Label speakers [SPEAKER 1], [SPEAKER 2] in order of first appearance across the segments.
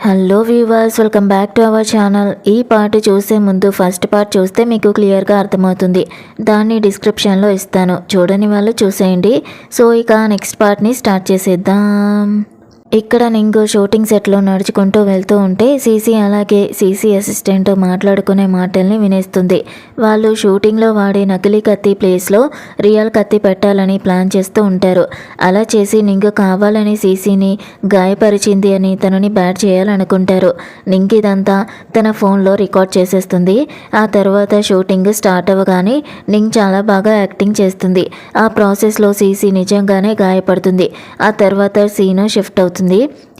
[SPEAKER 1] Hello viewers, welcome back to our channel. ఈ part చూసే ముందు ఫస్ట్ పార్ట్ చూస్తే మీకు క్లియర్గా అర్థమవుతుంది. దాన్ని డిస్క్రిప్షన్లో ఇస్తాను, చూడని వాళ్ళు చూసేయండి. సో ఇక నెక్స్ట్ పార్ట్ని స్టార్ట్ చేసేద్దాం. ఇక్కడ నింగు షూటింగ్ సెట్లో నడుచుకుంటూ వెళ్తూ ఉంటే సీసీ అలాగే సీసీ అసిస్టెంట్ మాట్లాడుకునే మాటల్ని వినేస్తుంది. వాళ్ళు షూటింగ్లో వాడే నకిలీ కత్తి ప్లేస్లో రియల్ కత్తి పెట్టాలని ప్లాన్ చేస్తూ ఉంటారు. అలా చేసి నింగు కావాలని సీసీని గాయపరిచింది అని తనని బ్యాడ్ చేయాలనుకుంటారు. నింగ్ ఇదంతా తన ఫోన్లో రికార్డ్ చేసేస్తుంది. ఆ తర్వాత షూటింగ్ స్టార్ట్ అవ్వగానే నింగ్ చాలా బాగా యాక్టింగ్ చేస్తుంది. ఆ ప్రాసెస్లో సీసీ నిజంగానే గాయపడుతుంది. ఆ తర్వాత సీను షిఫ్ట్ అవుతుంది.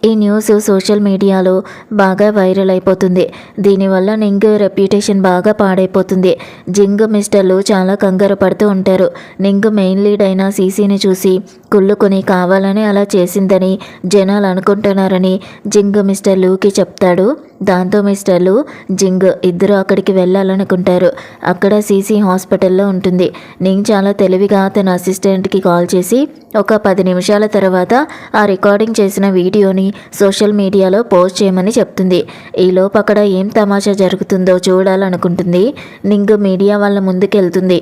[SPEAKER 1] ఈ న్యూస్ సోషల్ మీడియాలో బాగా వైరల్ అయిపోతుంది. దీనివల్ల నింగ్ రెప్యుటేషన్ బాగా పాడైపోతుంది. జింగ్ మిస్టర్లు చాలా కంగారు పడుతూ ఉంటారు. నింగ్ మెయిన్ లీడ్ అయిన సీసీని చూసి కుళ్ళుకొని కావాలని అలా చేసిందని జనాలు అనుకుంటున్నారని జింగ్ మిస్టర్ లూకి చెప్తాడు. దాంతో మిస్టర్లు జింగ్ ఇద్దరు అక్కడికి వెళ్ళాలనుకుంటారు. అక్కడ సీసీ హాస్పిటల్లో ఉంటుంది. నింగ్ చాలా తెలివిగా తన అసిస్టెంట్కి కాల్ చేసి ఒక 10 నిమిషాల తర్వాత ఆ రికార్డింగ్ చేసిన వీడియోని సోషల్ మీడియాలో పోస్ట్ చేయమని చెప్తుంది. ఈలోపు అక్కడ ఏం తమాషా జరుగుతుందో చూడాలనుకుంటుంది. నింగ్ మీడియా వాళ్ళ ముందుకెళ్తుంది.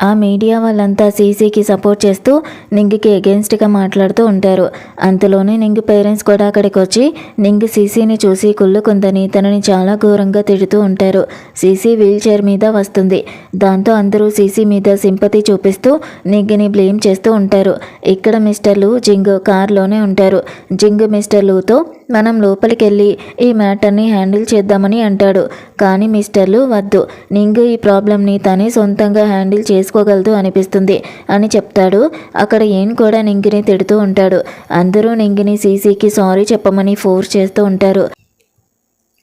[SPEAKER 1] ఆ మీడియా వాళ్ళంతా సీసీకి సపోర్ట్ చేస్తూ నింగికి అగెన్స్ట్గా మాట్లాడుతూ ఉంటారు. అంతలోనే నింగ్ పేరెంట్స్ కూడా అక్కడికి వచ్చి నింగ్ సీసీని చూసి కుళ్ళుకుందని తనని చాలా ఘోరంగా తిడుతూ ఉంటారు. సీసీ వీల్ చైర్ మీద వస్తుంది. దాంతో అందరూ సీసీ మీద సింపతి చూపిస్తూ నింగిని బ్లేమ్ చేస్తూ ఉంటారు. ఇక్కడ మిస్టర్లు జింగ్ కార్లోనే ఉంటారు. జింగ్ మిస్టర్లుతో మనం లోపలికి వెళ్ళి ఈ మ్యాటర్ని హ్యాండిల్ చేద్దామని అంటాడు. కానీ మిస్టర్లు వద్దు, నింగ్ ఈ ప్రాబ్లమ్ని తనే సొంతంగా హ్యాండిల్ చేసుకోగలదు అనిపిస్తుంది అని చెప్తాడు. అక్కడ ఏన్ కూడా నింగిని తిడుతూ ఉంటాడు. అందరూ నింగిని సీసీకి సారీ చెప్పమని ఫోర్స్ చేస్తూ ఉంటారు.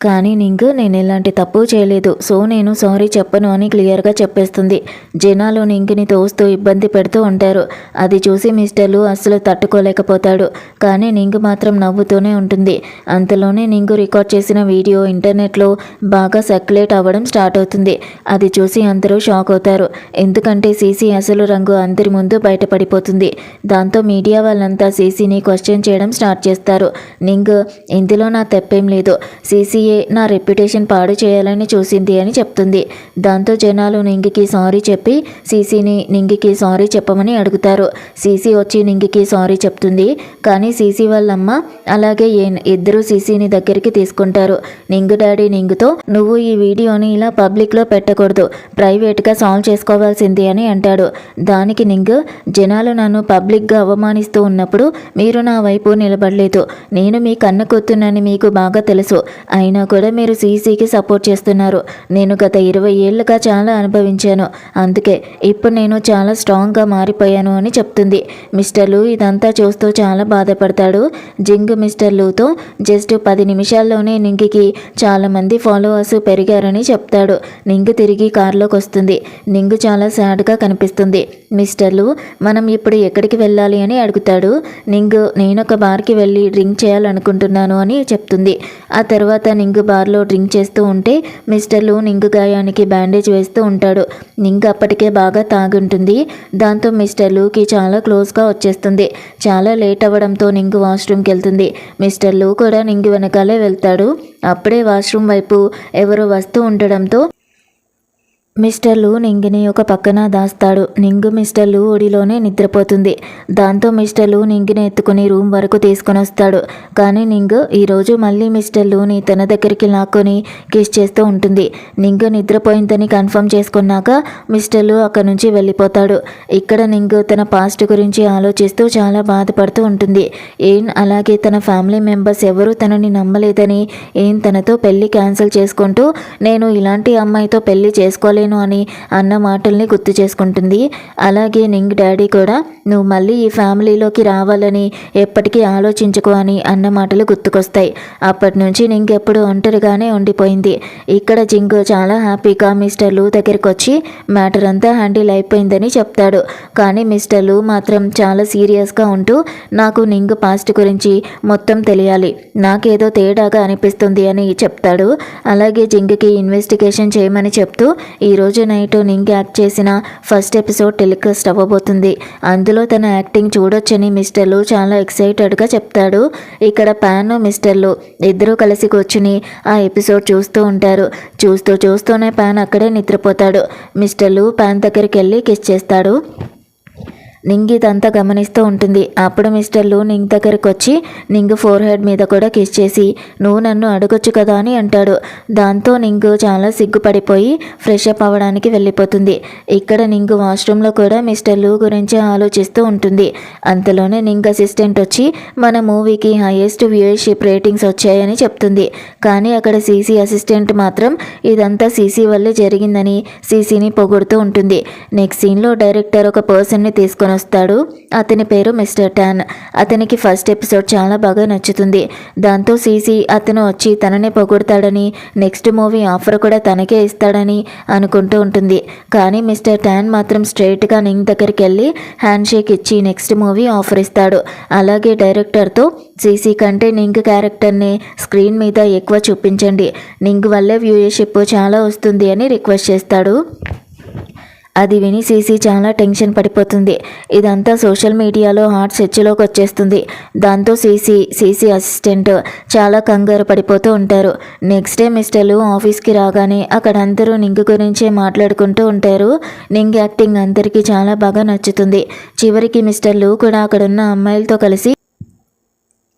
[SPEAKER 1] కానీ నింగ్ నేను ఎలాంటి తప్పు చేయలేదు, సో నేను సారీ చెప్పను అని క్లియర్గా చెప్పేస్తుంది. జనాలు నింగిని తోస్తూ ఇబ్బంది పెడుతూ ఉంటారు. అది చూసి మిస్టర్లు అస్సలు తట్టుకోలేకపోతాడు. కానీ నింగ్ మాత్రం నవ్వుతూనే ఉంటుంది. అంతలోనే నింగు రికార్డ్ చేసిన వీడియో ఇంటర్నెట్లో బాగా సర్క్యులేట్ అవ్వడం స్టార్ట్ అవుతుంది. అది చూసి అందరూ షాక్ అవుతారు. ఎందుకంటే సీసీ అసలు రంగు అందరి ముందు బయటపడిపోతుంది. దాంతో మీడియా వాళ్ళంతా సీసీని క్వశ్చన్ చేయడం స్టార్ట్ చేస్తారు. నింగ్ ఇందులో నా తప్పేం లేదు, సీసీ నా రెప్యుటేషన్ పాడు చేయాలని చూసింది అని చెప్తుంది. దాంతో జనాలు నింగికి సారీ చెప్పి సీసీని నింగికి సారీ చెప్పమని అడుగుతారు. సీసీ వచ్చి నింగికి సారీ చెప్తుంది. కానీ సీసీ వాళ్ళమ్మ అలాగే ఇద్దరు సీసీని దగ్గరికి తీసుకుంటారు. నింగు డాడీ నింగుతో నువ్వు ఈ వీడియోని ఇలా పబ్లిక్లో పెట్టకూడదు, ప్రైవేట్గా సాల్వ్ చేసుకోవాల్సింది అని అంటాడు. దానికి నింగు జనాలు నన్ను పబ్లిక్గా అవమానిస్తూ ఉన్నప్పుడు మీరు నా వైపు నిలబడలేదు. నేను మీ కన్న కూతున్నని మీకు బాగా తెలుసు. అయినా కూడా మీరు సీసీకి సపోర్ట్ చేస్తున్నారు. నేను గత 20 ఏళ్ళుగా చాలా అనుభవించాను. అందుకే ఇప్పుడు నేను చాలా స్ట్రాంగ్గా మారిపోయాను అని చెప్తుంది. మిస్టర్లు ఇదంతా చూస్తూ చాలా బాధపడతాడు. జింగ్ మిస్టర్లుతో జస్ట్ 10 నిమిషాల్లోనే నింగికి చాలామంది ఫాలోవర్స్ పెరిగారని చెప్తాడు. నింగ్ తిరిగి కారులోకి వస్తుంది. నింగ్ చాలా సాడ్గా కనిపిస్తుంది. మిస్టర్లు మనం ఇప్పుడు ఎక్కడికి వెళ్ళాలి అని అడుగుతాడు. నింగ్ నేనొక బార్కి వెళ్ళి డ్రింక్ చేయాలనుకుంటున్నాను అని చెప్తుంది. ఆ తర్వాత నింగ్ బార్లో డ్రింక్ చేస్తూ ఉంటే మిస్టర్లు నింగ్ గాయానికి బ్యాండేజ్ వేస్తూ ఉంటాడు. నింగ్ అప్పటికే బాగా తాగుంటుంది. దాంతో మిస్టర్లుకి చాలా క్లోజ్గా వచ్చేస్తుంది. చాలా లేట్ అవ్వడంతో నింగ్ వాష్రూమ్కి వెళ్తుంది. మిస్టర్లు కూడా నింగ్ వెనకాలే వెళ్తాడు. అప్పుడే వాష్రూమ్ వైపు ఎవరో వస్తూ ఉండడంతో మిస్టర్లు నింగిని ఒక పక్కన దాస్తాడు. నింగు మిస్టర్లు ఒడిలోనే నిద్రపోతుంది. దాంతో మిస్టర్లు నింగిని ఎత్తుకుని రూమ్ వరకు తీసుకొని వస్తాడు. కానీ నింగు ఈరోజు మళ్ళీ మిస్టర్లుని తన దగ్గరికి లాక్కొని కిస్ చేస్తూ ఉంటుంది. నింగు నిద్రపోయిందని కన్ఫర్మ్ చేసుకున్నాక మిస్టర్లు అక్కడి నుంచి వెళ్ళిపోతాడు. ఇక్కడ నింగు తన పాస్ట్ గురించి ఆలోచిస్తూ చాలా బాధపడుతూ ఉంటుంది. ఏన్ అలాగే తన ఫ్యామిలీ మెంబర్స్ ఎవరూ తనని నమ్మలేదని ఏన్ తనతో పెళ్లి క్యాన్సిల్ చేసుకుంటూ నేను ఇలాంటి అమ్మాయితో పెళ్లి చేసుకోలేను అని అన్న మాటల్ని గుర్తు చేసుకుంటుంది. అలాగే నింగ్ డాడీ కూడా నువ్వు మళ్ళీ ఈ ఫ్యామిలీలోకి రావాలని ఎప్పటికీ ఆలోచించుకో అని అన్న మాటలు గుర్తుకొస్తాయి. అప్పటి నుంచి నింగ్ ఎప్పుడు ఒంటరిగానే ఉండిపోయింది. ఇక్కడ జింగ్ చాలా హ్యాపీగా మిస్టర్లు దగ్గరికి వచ్చి మ్యాటర్ అంతా హ్యాండిల్ అయిపోయిందని చెప్తాడు. కానీ మిస్టర్లు మాత్రం చాలా సీరియస్గా ఉంటూ నాకు నింగ్ పాస్ట్ గురించి మొత్తం తెలియాలి, నాకేదో తేడాగా అనిపిస్తుంది అని చెప్తాడు. అలాగే జింగ్కి ఇన్వెస్టిగేషన్ చేయమని చెప్తూ ఈ ఈరోజు నైట్ నింగ్ యాక్ట్ చేసిన ఫస్ట్ ఎపిసోడ్ టెలికాస్ట్ అవ్వబోతుంది. అందులో తన యాక్టింగ్ చూడొచ్చని మిస్టర్ లు చాలా ఎక్సైటెడ్గా చెప్తాడు. ఇక్కడ ప్యాన్ మిస్టర్ లు ఇద్దరూ కలిసి కూర్చుని ఆ ఎపిసోడ్ చూస్తూ ఉంటారు. చూస్తూనే ప్యాన్ అక్కడే నిద్రపోతాడు. మిస్టర్ లు ప్యాన్ దగ్గరికి వెళ్ళి కిస్ చేస్తాడు. నింగ్ ఇదంతా గమనిస్తూ ఉంటుంది. అప్పుడు మిస్టర్ లు నింగ్ దగ్గరకు వచ్చి నింగ్ ఫోర్ హెడ్ మీద కూడా కిస్ చేసి నువ్వు నన్ను అడగొచ్చు కదా అని అంటాడు. దాంతో నింగ్ చాలా సిగ్గుపడిపోయి ఫ్రెష్ అప్ అవ్వడానికి వెళ్ళిపోతుంది. ఇక్కడ నింగ్ వాష్రూమ్లో కూడా మిస్టర్ లు గురించి ఆలోచిస్తూ ఉంటుంది. అంతలోనే నింగ్ అసిస్టెంట్ వచ్చి మన మూవీకి హైయెస్ట్ వ్యూయర్షిప్ రేటింగ్స్ వచ్చాయని చెప్తుంది. కానీ అక్కడ సీసీ అసిస్టెంట్ మాత్రం ఇదంతా సీసీ వల్లే జరిగిందని సీసీని పొగుడుతూ ఉంటుంది. నెక్స్ట్ సీన్లో డైరెక్టర్ ఒక పర్సన్ని తీసుకొని వస్తాడు. అతని పేరు మిస్టర్ టాన్. అతనికి ఫస్ట్ ఎపిసోడ్ చాలా బాగా నచ్చుతుంది. దాంతో సీసీ అతను వచ్చి తననే పొగుడతాడని నెక్స్ట్ మూవీ ఆఫర్ కూడా తనకే ఇస్తాడని అనుకుంటూ ఉంటుంది. కానీ మిస్టర్ టాన్ మాత్రం స్ట్రైట్గా నింగ్ దగ్గరికి వెళ్ళి హ్యాండ్ షేక్ ఇచ్చి నెక్స్ట్ మూవీ ఆఫర్ ఇస్తాడు. అలాగే డైరెక్టర్తో సీసీ కంటే నింగ్ క్యారెక్టర్ని స్క్రీన్ మీద ఎక్కువ చూపించండి, నింగ్ వల్లే వ్యూయర్షిప్ చాలా వస్తుంది అని రిక్వెస్ట్ చేస్తాడు. అది విని సీసీ చాలా టెన్షన్ పడిపోతుంది. ఇదంతా సోషల్ మీడియాలో హాట్ సెర్చ్లోకి వచ్చేస్తుంది. దాంతో సీసీ అసిస్టెంట్ చాలా కంగారు పడిపోతూ ఉంటారు. నెక్స్ట్ డే మిస్టర్ లు ఆఫీస్కి రాగానే అక్కడ అందరూ నింగ్ గురించే మాట్లాడుకుంటూ ఉంటారు. నింగ్ యాక్టింగ్ అందరికీ చాలా బాగా నచ్చుతుంది. చివరికి మిస్టర్ లు కూడా అక్కడున్న అమ్మాయిలతో కలిసి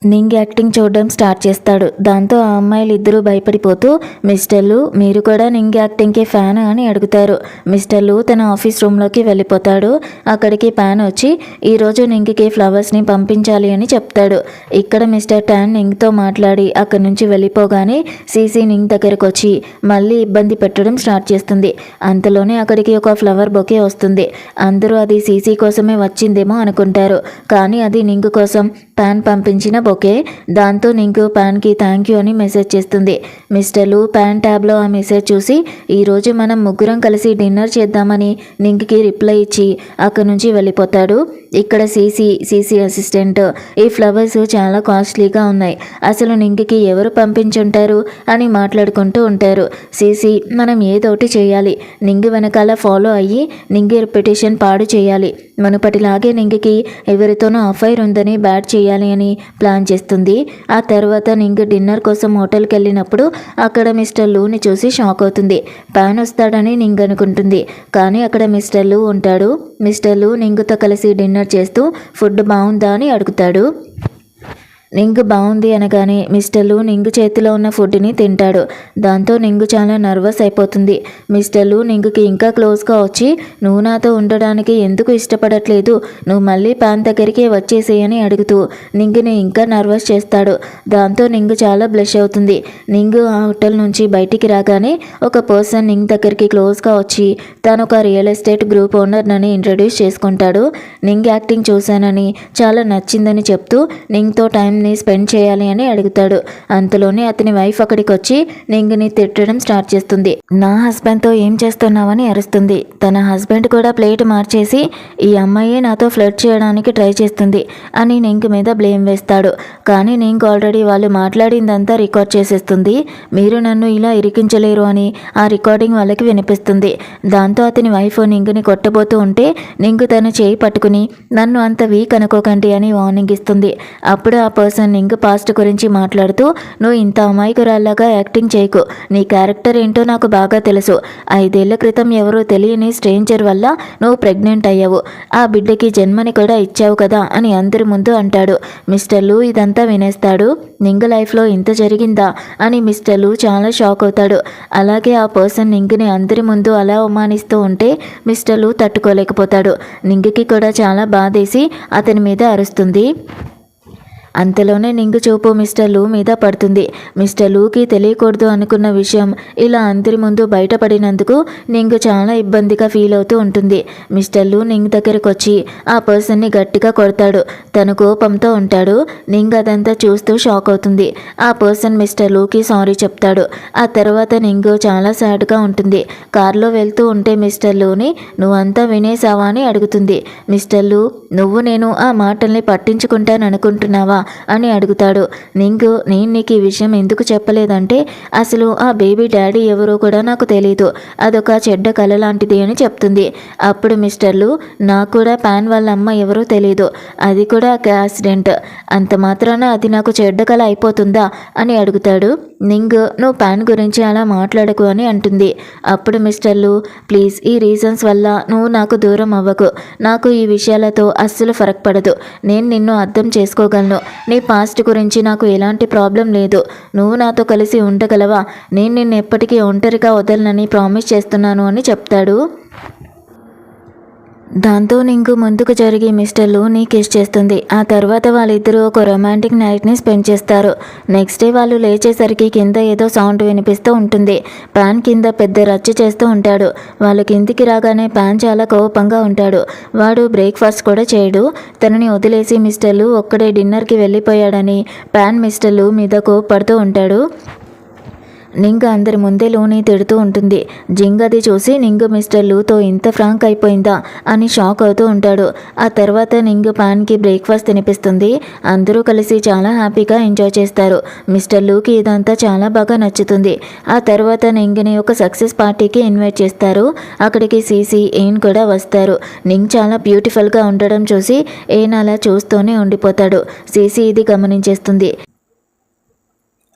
[SPEAKER 1] నింగ్ యాక్టింగ్ చూడడం స్టార్ట్ చేస్తాడు. దాంతో ఆ అమ్మాయిలు ఇద్దరూ భయపడిపోతూ మిస్టర్ లు మీరు కూడా నింగ్ యాక్టింగ్కి ఫ్యాన్ అని అడుగుతారు. మిస్టర్ లు తన ఆఫీస్ రూమ్లోకి వెళ్ళిపోతాడు. అక్కడికి ప్యాన్ వచ్చి ఈరోజు నింగ్కి ఫ్లవర్స్ని పంపించాలి అని చెప్తాడు. ఇక్కడ మిస్టర్ టాన్ నింగ్తో మాట్లాడి అక్కడి నుంచి వెళ్ళిపోగానే సీసీ నింగ్ దగ్గరకు వచ్చి మళ్ళీ ఇబ్బంది పెట్టడం స్టార్ట్ చేస్తుంది. అంతలోనే అక్కడికి ఒక ఫ్లవర్ బొకే వస్తుంది. అందరూ అది సీసీ కోసమే వచ్చిందేమో అనుకుంటారు. కానీ అది నింగ్ కోసం ప్యాన్ పంపించిన బొకే. దాంతో నింగ్ ప్యాన్కి థ్యాంక్ యూ అని మెసేజ్ చేస్తుంది. మిస్టర్ లు ప్యాన్ ట్యాబ్లో ఆ మెసేజ్ చూసి ఈరోజు మనం ముగ్గురం కలిసి డిన్నర్ చేద్దామని నింగ్కి రిప్లై ఇచ్చి అక్కడి నుంచి వెళ్ళిపోతాడు. ఇక్కడ సీసీ అసిస్టెంట్ ఈ ఫ్లవర్స్ చాలా కాస్ట్లీగా ఉన్నాయి, అసలు నింగ్కి ఎవరు పంపించుంటారు అని మాట్లాడుకుంటూ ఉంటారు. సీసీ మనం ఏదోటి చేయాలి, నింగ్ వెనకాల ఫాలో అయ్యి నింగ్ రెప్యుటేషన్ పాడు చేయాలి, మునుపటిలాగే నింగ్కి ఎవరితోనో అఫైర్ ఉందని బ్యాడ్ చేయాలి అని ప్లాన్ చేస్తుంది. ఆ తర్వాత నింగ్ డిన్నర్ కోసం హోటల్కి వెళ్ళినప్పుడు అక్కడ మిస్టర్ లూని చూసి షాక్ అవుతుంది. ప్యాన్ వస్తాడని నింగ్ అనుకుంటుంది. కానీ అక్కడ మిస్టర్ లు ఉంటాడు. మిస్టర్ లు నింగ్తో కలిసి డిన్నర్ చేస్తూ ఫుడ్ బాగుందా అని అడుగుతాడు. నింగ్ బాగుంది అనగానే మిస్టర్ లు నింగ్ చేతిలో ఉన్న ఫుడ్ని తింటాడు. దాంతో నింగ్ చాలా నర్వస్ అయిపోతుంది. మిస్టర్ లు నింగ్కి ఇంకా క్లోజ్గా వచ్చి నువ్వు నాతో ఉండడానికి ఎందుకు ఇష్టపడట్లేదు, నువ్వు మళ్ళీ ప్యాన్ దగ్గరికి వచ్చేసేయని అడుగుతూ నింగ్ని ఇంకా నర్వస్ చేస్తాడు. దాంతో నింగ్ చాలా బ్లష్ అవుతుంది. నింగ్ ఆ హోటల్ నుంచి బయటికి రాగానే ఒక పర్సన్ నింగ్ దగ్గరికి క్లోజ్గా వచ్చి తాను ఒక రియల్ ఎస్టేట్ గ్రూప్ ఓనర్నని ఇంట్రడ్యూస్ చేసుకుంటాడు. నింగ్ యాక్టింగ్ చూశానని చాలా నచ్చిందని చెప్తూ నింగ్తో టైం స్పెండ్ చేయాలి అని అడుగుతాడు. అంతలోనే అతని వైఫ్ అక్కడికి వచ్చి నింగ్ని తిట్టడం స్టార్ట్ చేస్తుంది. నా హస్బెండ్తో ఏం చేస్తున్నావని అరుస్తుంది. తన హస్బెండ్ కూడా ప్లేట్ మార్చేసి ఈ అమ్మాయి నాతో ఫ్లర్ట్ చేయడానికి ట్రై చేస్తుంది అని నింగ్ మీద బ్లేమ్ వేస్తాడు. కానీ నింగ్ ఆల్రెడీ వాళ్ళు మాట్లాడిందంతా రికార్డ్ చేసేస్తుంది. మీరు నన్ను ఇలా ఇరికించలేరు అని ఆ రికార్డింగ్ వాళ్ళకి వినిపిస్తుంది. దాంతో అతని వైఫ్ నింగ్ని కొట్టబోతూ ఉంటే నింగ్ తన చేయి పట్టుకుని నన్ను అంత వీక్ అనుకోకండి అని వార్నింగ్ ఇస్తుంది. అప్పుడు ఆ పర్సన్ నింగ్ పాస్ట్ గురించి మాట్లాడుతూ నువ్వు ఇంత అమాయకురాల్లాగా యాక్టింగ్ చేయకు, నీ క్యారెక్టర్ ఏంటో నాకు బాగా తెలుసు. 5 ఏళ్ల క్రితం ఎవరో తెలియని స్ట్రేంజర్ వల్ల నువ్వు ప్రెగ్నెంట్ అయ్యావు, ఆ బిడ్డకి జన్మని కూడా ఇచ్చావు కదా అని అందరి ముందు అంటాడు. మిస్టర్ లు ఇదంతా వినేస్తాడు. నింగ్ లైఫ్లో ఇంత జరిగిందా అని మిస్టర్ లు చాలా షాక్ అవుతాడు. అలాగే ఆ పర్సన్ నింగ్ని అందరి ముందు అలా అవమానిస్తూ ఉంటే మిస్టర్ లు తట్టుకోలేకపోతాడు. నింగ్కి కూడా చాలా బాధేసి అతని మీద అరుస్తుంది. అంతలోనే నింగ్ చూపు మిస్టర్ లు మీద పడుతుంది. మిస్టర్ లూకి తెలియకూడదు అనుకున్న విషయం ఇలా అందరి ముందు బయటపడినందుకు నింగ్ చాలా ఇబ్బందిగా ఫీల్ అవుతూ ఉంటుంది. మిస్టర్ లు నింగ్ దగ్గరకు వచ్చి ఆ పర్సన్ని గట్టిగా కొడతాడు. తను కోపంతో ఉంటాడు. నింగ్ అదంతా చూస్తూ షాక్ అవుతుంది. ఆ పర్సన్ మిస్టర్ లూకి సారీ చెప్తాడు. ఆ తర్వాత నింగ్ చాలా సాడ్గా ఉంటుంది. కారులో వెళ్తూ ఉంటే మిస్టర్ లూని నువ్వంతా వినేసావా అని అడుగుతుంది. మిస్టర్ లు నువ్వు నేను ఆ మాటల్ని పట్టించుకుంటాననుకుంటున్నావా, అని అడుగుతాడు. నేను నీకు ఈ విషయం ఎందుకు చెప్పలేదంటే అసలు ఆ బేబీ డాడీ ఎవరో కూడా నాకు తెలియదు, అదొక చెడ్డ కళ లాంటిది అని చెప్తుంది. అప్పుడు మిస్టర్లు నాకు కూడా పాన్ వాళ్ళ అమ్మ ఎవరో తెలియదు, అది కూడా ఒక యాక్సిడెంట్, అంత మాత్రాన అది నాకు చెడ్డ కళ అయిపోతుందా అని అడుగుతాడు. నువ్వు పాన్ గురించి అలా మాట్లాడకు అని అంటుంది. అప్పుడు మిస్టర్లు ప్లీజ్ ఈ రీజన్స్ వల్ల నువ్వు నాకు దూరం అవ్వకు, నాకు ఈ విషయాలతో అస్సలు ఫరక్ పడదు, నేను నిన్ను అర్థం చేసుకోగలను, నీ పాస్ట్ గురించి నాకు ఎలాంటి ప్రాబ్లం లేదు, నువ్వు నాతో కలిసి ఉండగలవా, నేను నిన్ను ఎప్పటికీ ఒంటరిగా వదలనని ప్రామిస్ చేస్తున్నాను అని చెప్తాడు. దాంతో నింకు ముందుకు జరిగి మిస్టర్లు నీ కిస్ చేస్తుంది. ఆ తర్వాత వాళ్ళిద్దరూ ఒక రొమాంటిక్ నైట్ని స్పెండ్ చేస్తారు. నెక్స్ట్ డే వాళ్ళు లేచేసరికి కింద ఏదో సౌండ్ వినిపిస్తూ ఉంటుంది. ప్యాన్ కింద పెద్ద రచ్చ చేస్తూ ఉంటాడు. వాళ్ళు కిందికి రాగానే ప్యాన్ చాలా కోపంగా ఉంటాడు. వాడు బ్రేక్ఫాస్ట్ కూడా చేయడు. తనని వదిలేసి మిస్టర్లు ఒక్కడే డిన్నర్కి వెళ్ళిపోయాడని ప్యాన్ మిస్టర్లు మీద కోపడుతూ ఉంటాడు. నింగ అందరి ముందే లూని తిడుతూ ఉంటుంది. జింగ్ అది చూసి నింగు మిస్టర్ లూతో ఇంత ఫ్రాంక్ అయిపోయిందా అని షాక్ అవుతూ ఉంటాడు. ఆ తర్వాత నింగు పాన్కి బ్రేక్ఫాస్ట్ తినిపిస్తుంది. అందరూ కలిసి చాలా హ్యాపీగా ఎంజాయ్ చేస్తారు. మిస్టర్ లూకి ఇదంతా చాలా బాగా నచ్చుతుంది. ఆ తర్వాత నింగిని ఒక సక్సెస్ పార్టీకి ఇన్వైట్ చేస్తారు. అక్కడికి సీసీ ఏన్ కూడా వస్తారు. నింగ్ చాలా బ్యూటిఫుల్గా ఉండడం చూసి ఏన్ అలా చూస్తూనే ఉండిపోతాడు. సీసీ ఇది గమనించేస్తుంది.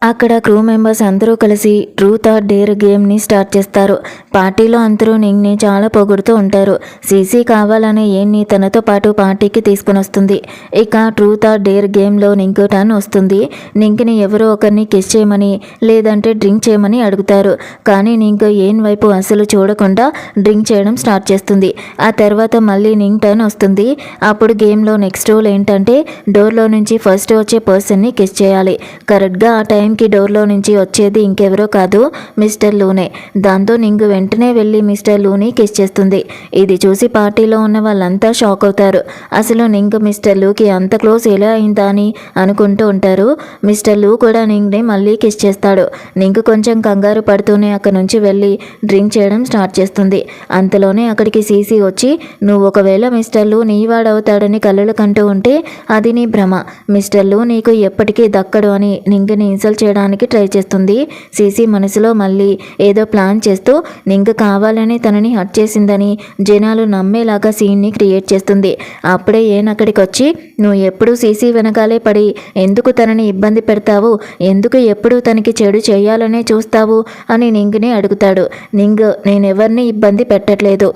[SPEAKER 1] అక్కడ క్రూ మెంబర్స్ అందరూ కలిసి ట్రూత్ ఆర్ డేర్ గేమ్ని స్టార్ట్ చేస్తారు. పార్టీలో అందరూ నింగ్ని చాలా పొగుడుతూ ఉంటారు. సీసీ కావాలనే ఏన్ని తనతో పాటు పార్టీకి తీసుకుని వస్తుంది. ఇక ట్రూత్ ఆర్ డేర్ గేమ్లో నింగ్ టర్న్ వస్తుంది. నింగ్ని ఎవరో ఒకరిని కిస్ చేయమని లేదంటే డ్రింక్ చేయమని అడుగుతారు. కానీ నింగ్ ఏన్ వైపు అసలు చూడకుండా డ్రింక్ చేయడం స్టార్ట్ చేస్తుంది. ఆ తర్వాత మళ్ళీ నింగ్ టర్న్ వస్తుంది. అప్పుడు గేమ్లో నెక్స్ట్ రూల్ ఏంటంటే డోర్లో నుంచి ఫస్ట్ వచ్చే పర్సన్ని కిస్ చేయాలి. కరెక్ట్గా ఆ టైం డోర్లో నుంచి వచ్చేది ఇంకెవరో కాదు, మిస్టర్ లూనే. దాంతో నింగు వెంటనే వెళ్ళి మిస్టర్ లూని కిస్ చేస్తుంది. ఇది చూసి పార్టీలో ఉన్న వాళ్ళంతా షాక్ అవుతారు. అసలు నింగు మిస్టర్ లూకి అంత క్లోజ్ ఎలా అయిందా అని అనుకుంటూ ఉంటారు. మిస్టర్ లూ కూడా నింగ్ని మళ్ళీ కిస్ చేస్తాడు. నింగు కొంచెం కంగారు పడుతూనే అక్కడి నుంచి వెళ్ళి డ్రింక్ చేయడం స్టార్ట్ చేస్తుంది. అంతలోనే అక్కడికి సీసీ వచ్చి నువ్వు ఒకవేళ మిస్టర్ లూ నీవాడవుతాడని కలలు కంటూ ఉంటే అది నీ భ్రమ, మిస్టర్ లూ నీకు ఎప్పటికీ దక్కడు అని నింగుని ఇన్సల్ట్ చేయడానికి ట్రై చేస్తుంది. సీసీ మనసులో మళ్ళీ ఏదో ప్లాన్ చేస్తూ నింగ్ కావాలని తనని హట్ చేసిందని జనాలు నమ్మేలాగా సీన్ని క్రియేట్ చేస్తుంది. అప్పుడే ఏన్ అక్కడికి వచ్చి నువ్వు ఎప్పుడూ సీసీ వెనకాలే పడి ఎందుకు తనని ఇబ్బంది పెడతావు, ఎందుకు ఎప్పుడు తనకి చెడు చేయాలనే చూస్తావు అని నింగ్ని అడుగుతాడు. నింగ్ నేనెవరిని ఇబ్బంది పెట్టట్లేదు,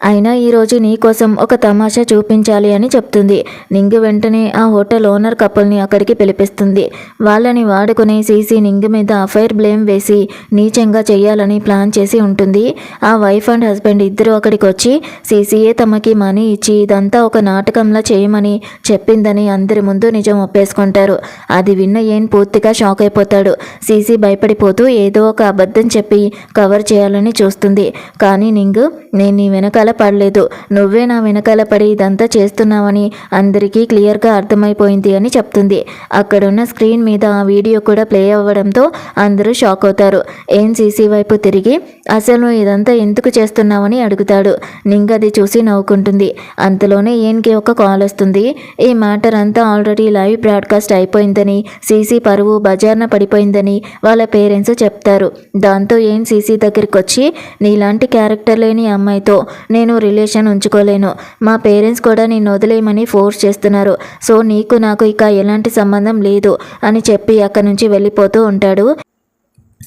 [SPEAKER 1] అయినా ఈరోజు నీకోసం ఒక తమాషా చూపించాలి అని చెప్తుంది. నింగు వెంటనే ఆ హోటల్ ఓనర్ కపుల్ని అక్కడికి పిలిపిస్తుంది. వాళ్ళని వాడుకుని సీసీ నింగు మీద అఫైర్ బ్లేమ్ వేసి నీచంగా చేయాలని ప్లాన్ చేసి ఉంటుంది. ఆ వైఫ్ అండ్ హస్బెండ్ ఇద్దరు అక్కడికి వచ్చి సీసీయే తమకి మనీ ఇచ్చి ఇదంతా ఒక నాటకంలా చేయమని చెప్పిందని అందరి ముందు నిజం ఒప్పేసుకుంటారు. అది విన్న ఏన్ పూర్తిగా షాక్ అయిపోతాడు. సీసీ భయపడిపోతూ ఏదో ఒక అబద్ధం చెప్పి కవర్ చేయాలని చూస్తుంది. కానీ నింగు నేను నీ వెనకాల పడలేదు, నువ్వే నా వెనకాల పడి ఇదంతా చేస్తున్నావని అందరికీ క్లియర్గా అర్థమైపోయింది అని చెప్తుంది. అక్కడున్న స్క్రీన్ మీద ఆ వీడియో కూడా ప్లే అవ్వడంతో అందరూ షాక్ అవుతారు. ఏం సీసీ వైపు తిరిగి అసలు నువ్వు ఇదంతా ఎందుకు చేస్తున్నావని అడుగుతాడు. నింగ్ అది చూసి నవ్వుకుంటుంది. అంతలోనే ఏన్కి ఒక కాల్ వస్తుంది. ఈ మ్యాటర్ అంతా ఆల్రెడీ లైవ్ బ్రాడ్కాస్ట్ అయిపోయిందని, సీసీ పరువు బజార్న పడిపోయిందని వాళ్ళ పేరెంట్స్ చెప్తారు. దాంతో ఏన్ సీసీ దగ్గరికి వచ్చి నీలాంటి క్యారెక్టర్ లేని అమ్మాయితో నేను రిలేషన్ ఉంచుకోలేను, మా పేరెంట్స్ కూడా నిన్ను వదిలేయమని ఫోర్స్ చేస్తున్నారు, సో నీకు నాకు ఇక ఎలాంటి సంబంధం లేదు అని చెప్పి అక్కడి నుంచి వెళ్ళిపోతూ ఉంటాడు.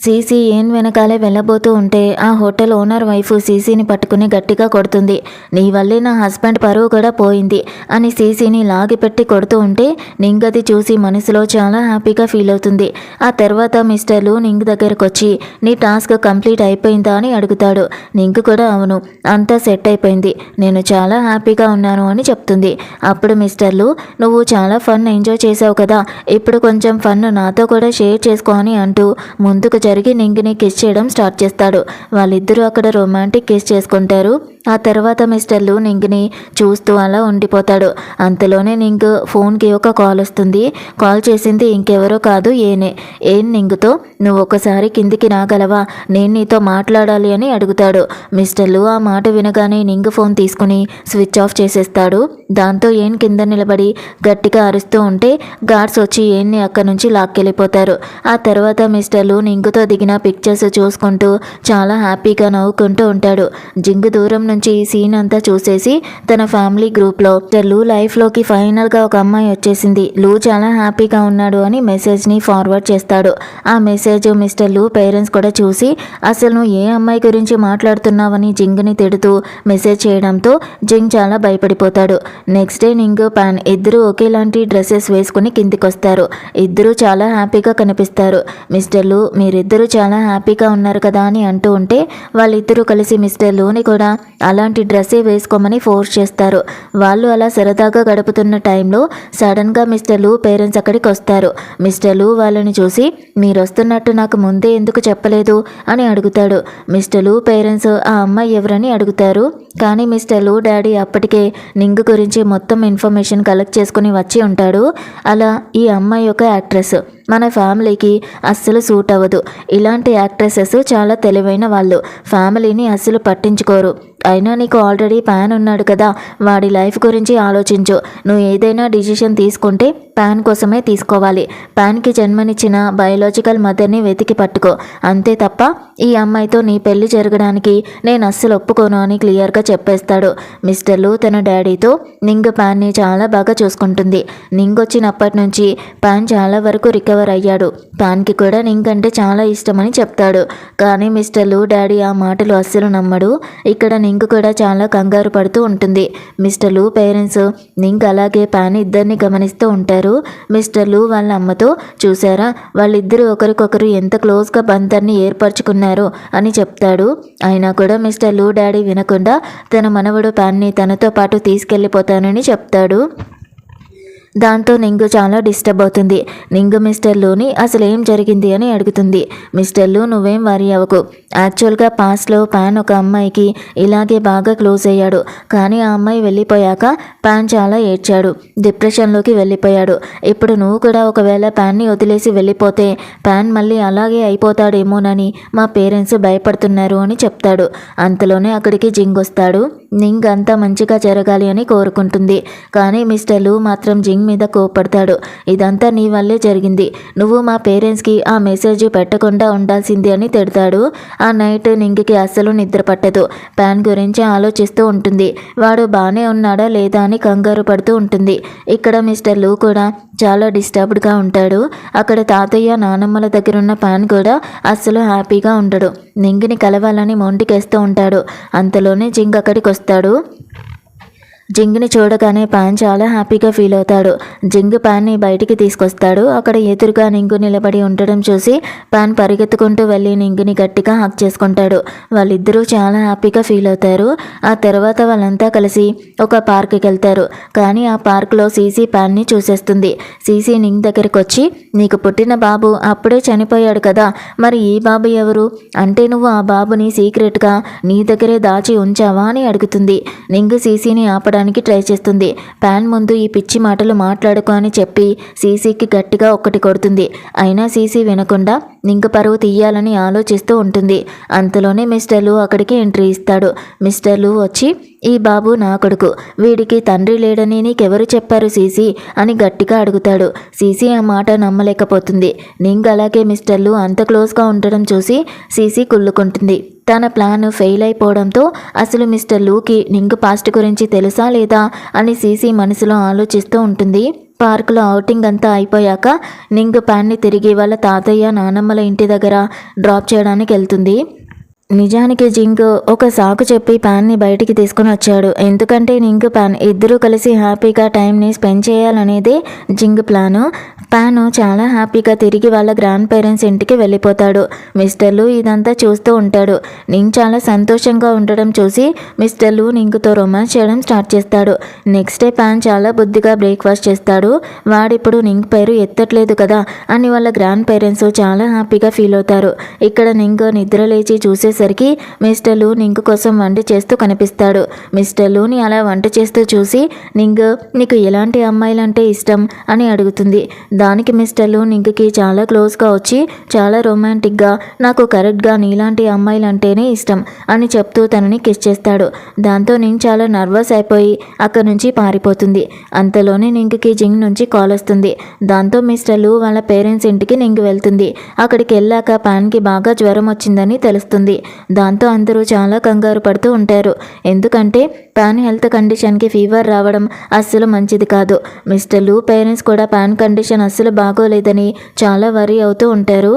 [SPEAKER 1] సీసీ ఏన్ వెనకాలే వెళ్ళబోతూ ఉంటే ఆ హోటల్ ఓనర్ వైఫ్ సీసీని పట్టుకుని గట్టిగా కొడుతుంది. నీ వల్లే నా హస్బెండ్ పరువు కూడా పోయింది అని సీసీని లాగిపెట్టి కొడుతూ ఉంటే నింగ్ అది చూసి మనసులో చాలా హ్యాపీగా ఫీల్ అవుతుంది. ఆ తర్వాత మిస్టర్లు నింగ్ దగ్గరకు వచ్చి నీ టాస్క్ కంప్లీట్ అయిపోయిందా అని అడుగుతాడు. నింగ్ కూడా అవును, అంతా సెట్ అయిపోయింది, నేను చాలా హ్యాపీగా ఉన్నాను అని చెప్తుంది. అప్పుడు మిస్టర్లు నువ్వు చాలా ఫన్ ఎంజాయ్ చేసావు కదా, ఇప్పుడు కొంచెం ఫన్ నాతో కూడా షేర్ చేసుకో అని అంటూ ముందుకు జరిగి నింగిని కిస్ చేయడం స్టార్ట్ చేస్తాడు. వాళ్ళిద్దరూ అక్కడ రొమాంటిక్ కిస్ చేసుకుంటారు. ఆ తర్వాత మిస్టర్ లు నింగ్ని చూస్తూ అలా ఉండిపోతాడు. అంతలోనే నింగ్ ఫోన్కి ఒక కాల్ వస్తుంది. కాల్ చేసింది ఇంకెవరో కాదు ఏం నింగుతో నువ్వు ఒకసారి కిందికి రాగలవా, నేను నీతో మాట్లాడాలి అని అడుగుతాడు. మిస్టర్ లు ఆ మాట వినగానే నింగ్ ఫోన్ తీసుకుని స్విచ్ ఆఫ్ చేసేస్తాడు. దాంతో ఏన్ కింద నిలబడి గట్టిగా అరుస్తూ ఉంటే గార్డ్స్ వచ్చి ఏన్ని అక్కడి నుంచి లాక్కెళ్ళిపోతారు. ఆ తర్వాత మిస్టర్ లు నింగుతో దిగిన పిక్చర్స్ చూసుకుంటూ చాలా హ్యాపీగా నవ్వుకుంటూ ఉంటాడు. జింగ్ దూరం నుంచి ఈ సీన్ అంతా చూసేసి తన ఫ్యామిలీ గ్రూప్లో మిస్టర్ లు లైఫ్లోకి ఫైనల్గా ఒక అమ్మాయి వచ్చేసింది, లూ చాలా హ్యాపీగా ఉన్నాడు అని మెసేజ్ని ఫార్వర్డ్ చేస్తాడు. ఆ మెసేజ్ మిస్టర్ లు పేరెంట్స్ కూడా చూసి అసలు నువ్వు ఏ అమ్మాయి గురించి మాట్లాడుతున్నావని జింగ్ని తిడుతూ మెసేజ్ చేయడంతో జింగ్ చాలా భయపడిపోతాడు. నెక్స్ట్ డే నింగ్ పాన్ ఇద్దరు ఒకేలాంటి డ్రెస్సెస్ వేసుకుని కిందికొస్తారు. ఇద్దరు చాలా హ్యాపీగా కనిపిస్తారు. మిస్టర్ లు మీరిద్దరూ చాలా హ్యాపీగా ఉన్నారు కదా అని అంటూ ఉంటే వాళ్ళిద్దరూ కలిసి మిస్టర్ లూని కూడా అలాంటి డ్రెస్సే వేసుకోమని ఫోర్స్ చేస్తారు. వాళ్ళు అలా సరదాగా గడుపుతున్న టైంలో సడన్గా మిస్టర్ లు పేరెంట్స్ అక్కడికి వస్తారు. మిస్టర్ లు వాళ్ళని చూసి మీరు వస్తున్నట్టు నాకు ముందే ఎందుకు చెప్పలేదు అని అడుగుతాడు. మిస్టర్ లు పేరెంట్స్ ఆ అమ్మాయి ఎవరని అడుగుతారు. కానీ మిస్టర్ లు డాడీ అప్పటికే నింగ్ గురించి మొత్తం ఇన్ఫర్మేషన్ కలెక్ట్ చేసుకుని వచ్చి ఉంటాడు. అలా ఈ అమ్మాయి ఒక యాక్ట్రెస్, మన ఫ్యామిలీకి అస్సలు సూట్ అవ్వదు. ఇలాంటి యాక్ట్రెసెస్ చాలా తెలివైన వాళ్ళు, ఫ్యామిలీని అస్సలు పట్టించుకోరు. అయినా నీకు ఆల్రెడీ ప్యాన్ ఉన్నాడు కదా, వాడి లైఫ్ గురించి ఆలోచించు. నువ్వు ఏదైనా డిసిషన్ తీసుకుంటే ప్యాన్ కోసమే తీసుకోవాలి. ప్యాన్కి జన్మనిచ్చిన బయోలాజికల్ మదర్ని వెతికి పట్టుకో, అంతే తప్ప ఈ అమ్మాయితో నీ పెళ్లి జరగడానికి నేను అస్సలు ఒప్పుకోను అని క్లియర్గా చెప్పేస్తాడు. మిస్టర్ లు తన డాడీతో నింగ్ ప్యాన్ని చాలా బాగా చూసుకుంటుంది. నింగ్ వచ్చినప్పటి నుంచి ప్యాన్ చాలా వరకు రికవర్ అయ్యాడు. ప్యాన్కి కూడా నింగ్ అంటే చాలా ఇష్టమని చెప్తాడు. కానీ మిస్టర్ లు డాడీ ఆ మాటలు అస్సలు నమ్మడు. ఇక్కడ నింగ్ కూడా చాలా కంగారు పడుతూ ఉంటుంది. మిస్టర్ లు పేరెంట్స్ నింగ్ అలాగే ప్యాన్ ఇద్దరిని గమనిస్తూ ఉంటారు. మిస్టర్ లు వాళ్ళ అమ్మతో చూసారా వాళ్ళిద్దరూ ఒకరికొకరు ఎంత క్లోజ్గా బంధాన్ని ఏర్పరచుకున్నారు అని చెప్తాడు. అయినా కూడా మిస్టర్ లు డాడీ వినకుండా తన మనవడు ప్యాన్ని తనతో పాటు తీసుకెళ్ళిపోతానని చెప్తాడు. దాంతో నింగ్ చాలా డిస్టర్బ్ అవుతుంది. నింగ్ మిస్టర్ లూని అసలు ఏం జరిగింది అని అడుగుతుంది. మిస్టర్ లు నువ్వేం వరీ అవ్వకు, యాక్చువల్గా పాస్ట్లో ప్యాన్ ఒక అమ్మాయికి ఇలాగే బాగా క్లోజ్ అయ్యాడు. కానీ ఆ అమ్మాయి వెళ్ళిపోయాక ప్యాన్ చాలా ఏడ్చాడు, డిప్రెషన్లోకి వెళ్ళిపోయాడు. ఇప్పుడు నువ్వు కూడా ఒకవేళ ప్యాన్ని వదిలేసి వెళ్ళిపోతే ప్యాన్ మళ్ళీ అలాగే అయిపోతాడేమోనని మా పేరెంట్స్ భయపడుతున్నారు అని చెప్తాడు. అంతలోనే అక్కడికి జింగ్ వస్తాడు. నింగ్ అంతా మంచిగా జరగాలి అని కోరుకుంటుంది. కానీ మిస్టర్ లు మాత్రం జింగ్ మీద కోపడతాడు. ఇదంతా నీ వల్లే జరిగింది, నువ్వు మా పేరెంట్స్కి ఆ మెసేజ్ పెట్టకుండా ఉండాల్సింది అని తిడతాడు. ఆ నైట్ నింగికి అస్సలు నిద్ర పట్టదు. ప్యాన్ గురించి ఆలోచిస్తూ ఉంటుంది. వాడు బాగానే ఉన్నాడా లేదా అని కంగారు పడుతూ ఉంటుంది. ఇక్కడ మిస్టర్ లు కూడా చాలా డిస్టర్బ్డ్గా ఉంటాడు. అక్కడ తాతయ్య నానమ్మల దగ్గర ఉన్న ప్యాన్ కూడా అస్సలు హ్యాపీగా ఉండడు. నింగిని కలవాలని మొండికేస్తూ ఉంటాడు. అంతలోనే జింగ్ అక్కడికి వస్తాడు. జింగ్ని చూడగానే ప్యాన్ చాలా హ్యాపీగా ఫీల్ అవుతాడు. జింగ్ ప్యాన్ని బయటికి తీసుకొస్తాడు. అక్కడ ఎదురుగా నింగు నిలబడి ఉండడం చూసి ప్యాన్ పరిగెత్తుకుంటూ వెళ్ళి నింగుని గట్టిగా హక్ చేసుకుంటాడు. వాళ్ళిద్దరూ చాలా హ్యాపీగా ఫీల్ అవుతారు. ఆ తర్వాత వాళ్ళంతా కలిసి ఒక పార్క్కి వెళ్తారు. కానీ ఆ పార్క్లో సీసీ ప్యాన్ని చూసేస్తుంది. సీసీ నింగ్ దగ్గరికి వచ్చి నీకు పుట్టిన బాబు అప్పుడే చనిపోయాడు కదా, మరి ఈ బాబు ఎవరు, అంటే నువ్వు ఆ బాబుని సీక్రెట్గా నీ దగ్గరే దాచి ఉంచావా అని అడుగుతుంది. నింగ్ సీసీని ఆపడానికి ట్రై చేస్తుంది. ప్యాన్ ముందు ఈ పిచ్చి మాటలు మాట్లాడుకో అని చెప్పి సీసీకి గట్టిగా ఒక్కటి కొడుతుంది. అయినా సీసీ వినకుండా నింగ్ పరువు తీయాలని ఆలోచిస్తూ ఉంటుంది. అంతలోనే మిస్టర్ లు అక్కడికి ఎంట్రీ ఇస్తాడు. మిస్టర్ లు వచ్చి ఈ బాబు నా కొడుకు, వీడికి తండ్రి లేడని నీకెవరు చెప్పారు సీసీ అని గట్టిగా అడుగుతాడు. సీసీ ఆ మాట నమ్మలేకపోతుంది. నింగ్ అలాగే మిస్టర్ లు అంత క్లోజ్గా ఉండడం చూసి సీసీ కుళ్ళుకుంటుంది. తన ప్లాన్ ఫెయిల్ అయిపోవడంతో అసలు మిస్టర్ లూకి నింగ్ పాస్ట్ గురించి తెలుసా లేదా అని సీసీ మనసులో ఆలోచిస్తూ ఉంటుంది. పార్కులో ఔటింగ్ అంతా అయిపోయాక నింగ్ ప్యాన్ని తిరిగి వాళ్ళ తాతయ్య నానమ్మల ఇంటి దగ్గర డ్రాప్ చేయడానికి వెళ్తుంది. నిజానికి జింగ్ ఒక సాకు చెప్పి ప్యాన్ని బయటికి తీసుకుని వచ్చాడు. ఎందుకంటే నింగ్ ప్యాన్ ఇద్దరూ కలిసి హ్యాపీగా టైంని స్పెండ్ చేయాలనేదే జింగ్ ప్లాను. ప్యాన్ చాలా హ్యాపీగా తిరిగి వాళ్ళ గ్రాండ్ పేరెంట్స్ ఇంటికి వెళ్ళిపోతాడు. మిస్టర్ లు ఇదంతా చూస్తూ ఉంటాడు. నింగ్ చాలా సంతోషంగా ఉండడం చూసి మిస్టర్ లు నింగ్తో రొమాన్స్ చేయడం స్టార్ట్ చేస్తాడు. నెక్స్ట్ డే ప్యాన్ చాలా బుద్ధిగా బ్రేక్ఫాస్ట్ చేస్తాడు. వాడిప్పుడు నింగ్ పేరు ఎత్తట్లేదు కదా అని వాళ్ళ గ్రాండ్ పేరెంట్స్ చాలా హ్యాపీగా ఫీల్ అవుతారు. ఇక్కడ నింగ్ నిద్ర లేచి చూసేసరికి వచ్చేసరికి మిస్టర్ లూ నింగ్ కోసం వంట చేస్తూ కనిపిస్తాడు. మిస్టర్ లూని అలా వంట చేస్తూ చూసి నింగ్ నీకు ఎలాంటి అమ్మాయిలంటే ఇష్టం అని అడుగుతుంది. దానికి మిస్టర్ లూ నింగ్కి చాలా క్లోజ్గా వచ్చి చాలా రొమాంటిక్గా నాకు కరెక్ట్గా నీలాంటి అమ్మాయిలంటేనే ఇష్టం అని చెప్తూ తనని కిస్ చేస్తాడు. దాంతో నింగ్ చాలా నర్వస్ అయిపోయి అక్కడి నుంచి పారిపోతుంది. అంతలోనే నింగ్కి జింగ్ నుంచి కాల్ వస్తుంది. దాంతో మిస్టర్ లూ వాళ్ళ పేరెంట్స్ ఇంటికి నింగ్ వెళ్తుంది. అక్కడికి వెళ్ళాక ప్యాన్కి బాగా జ్వరం వచ్చిందని తెలుస్తుంది. దాంతో అందరూ చాలా కంగారు పడుతూ ఉంటారు. ఎందుకంటే ప్యాన్ హెల్త్ కండిషన్కి ఫీవర్ రావడం అస్సలు మంచిది కాదు. మిస్టర్ లూ పేరెంట్స్ కూడా ప్యాన్ కండిషన్ అస్సలు బాగోలేదని చాలా వరీ అవుతూ ఉంటారు.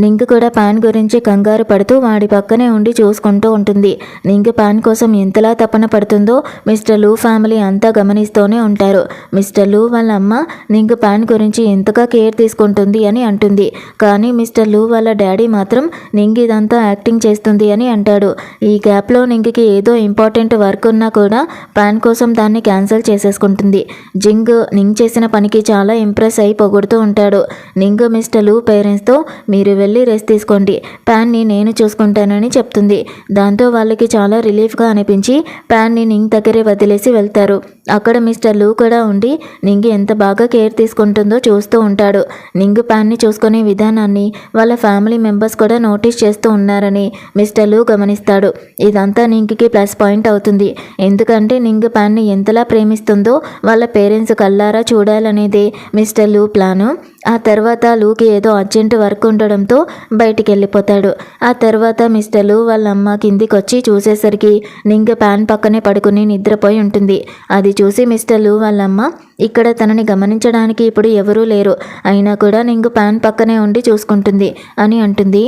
[SPEAKER 1] నింగ్ కూడా పాన్ గురించి కంగారు పడుతూ వాడి పక్కనే ఉండి చూసుకుంటూ ఉంటుంది. నింగ్ పాన్ కోసం ఎంతలా తపన పడుతుందో మిస్టర్ లూ ఫ్యామిలీ అంతా గమనిస్తూనే ఉంటారు. మిస్టర్ లూ వాళ్ళ అమ్మ నింగ్ పాన్ గురించి ఎంతగా కేర్ తీసుకుంటుంది అని అంటుంది. కానీ మిస్టర్ లూ వాళ్ళ డాడీ మాత్రం నింగ్ ఇదంతా యాక్టింగ్ చేస్తుంది అని అంటాడు. ఈ గ్యాప్లో నింగ్కి ఏదో ఇంపార్టెంట్ వర్క్ ఉన్నా కూడా పాన్ కోసం దాన్ని క్యాన్సిల్ చేసేసుకుంటుంది. జింగ్ నింగ్ చేసిన పనికి చాలా ఇంప్రెస్ అయి పొగుడుతూ ఉంటాడు. నింగ్ మిస్టర్ లూ పేరెంట్స్తో మీరు వెళ్ళి రెస్ట్ తీసుకోండి, ప్యాన్ని నేను చూసుకుంటానని చెప్తుంది. దాంతో వాళ్ళకి చాలా రిలీఫ్గా అనిపించి ప్యాన్ని నింగ్ దగ్గరే వదిలేసి వెళ్తారు. అక్కడ మిస్టర్ లూ కూడా ఉండి నింగ్ ఎంత బాగా కేర్ తీసుకుంటుందో చూస్తూ ఉంటాడు. నింగ్ ప్యాన్ని చూసుకునే విధానాన్ని వాళ్ళ ఫ్యామిలీ మెంబర్స్ కూడా నోటీస్ చేస్తూ ఉన్నారని మిస్టర్ లూ గమనిస్తాడు. ఇదంతా నింగ్కి ప్లస్ పాయింట్ అవుతుంది. ఎందుకంటే నింగ్ ప్యాన్ని ఎంతలా ప్రేమిస్తుందో వాళ్ళ పేరెంట్స్ కళ్ళారా చూడాలనేదే మిస్టర్ లూ ప్లాను. ఆ తర్వాత లూకి ఏదో అర్జెంట్ వర్క్ ఉండడంతో బయటికి వెళ్ళిపోతాడు. ఆ తర్వాత మిస్టర్ లూ వాళ్ళ అమ్మ కిందికి వచ్చి చూసేసరికి నింగ్ ప్యాన్ పక్కనే పడుకుని నిద్రపోయి ఉంటుంది. అది చూసి మిస్టర్ లూ వాళ్ళ అమ్మ ఇక్కడ తనని గమనించడానికి ఇప్పుడు ఎవరూ లేరు, అయినా కూడా నింగ్ ప్యాన్ పక్కనే ఉండి చూసుకుంటుంది అని అంటుంది.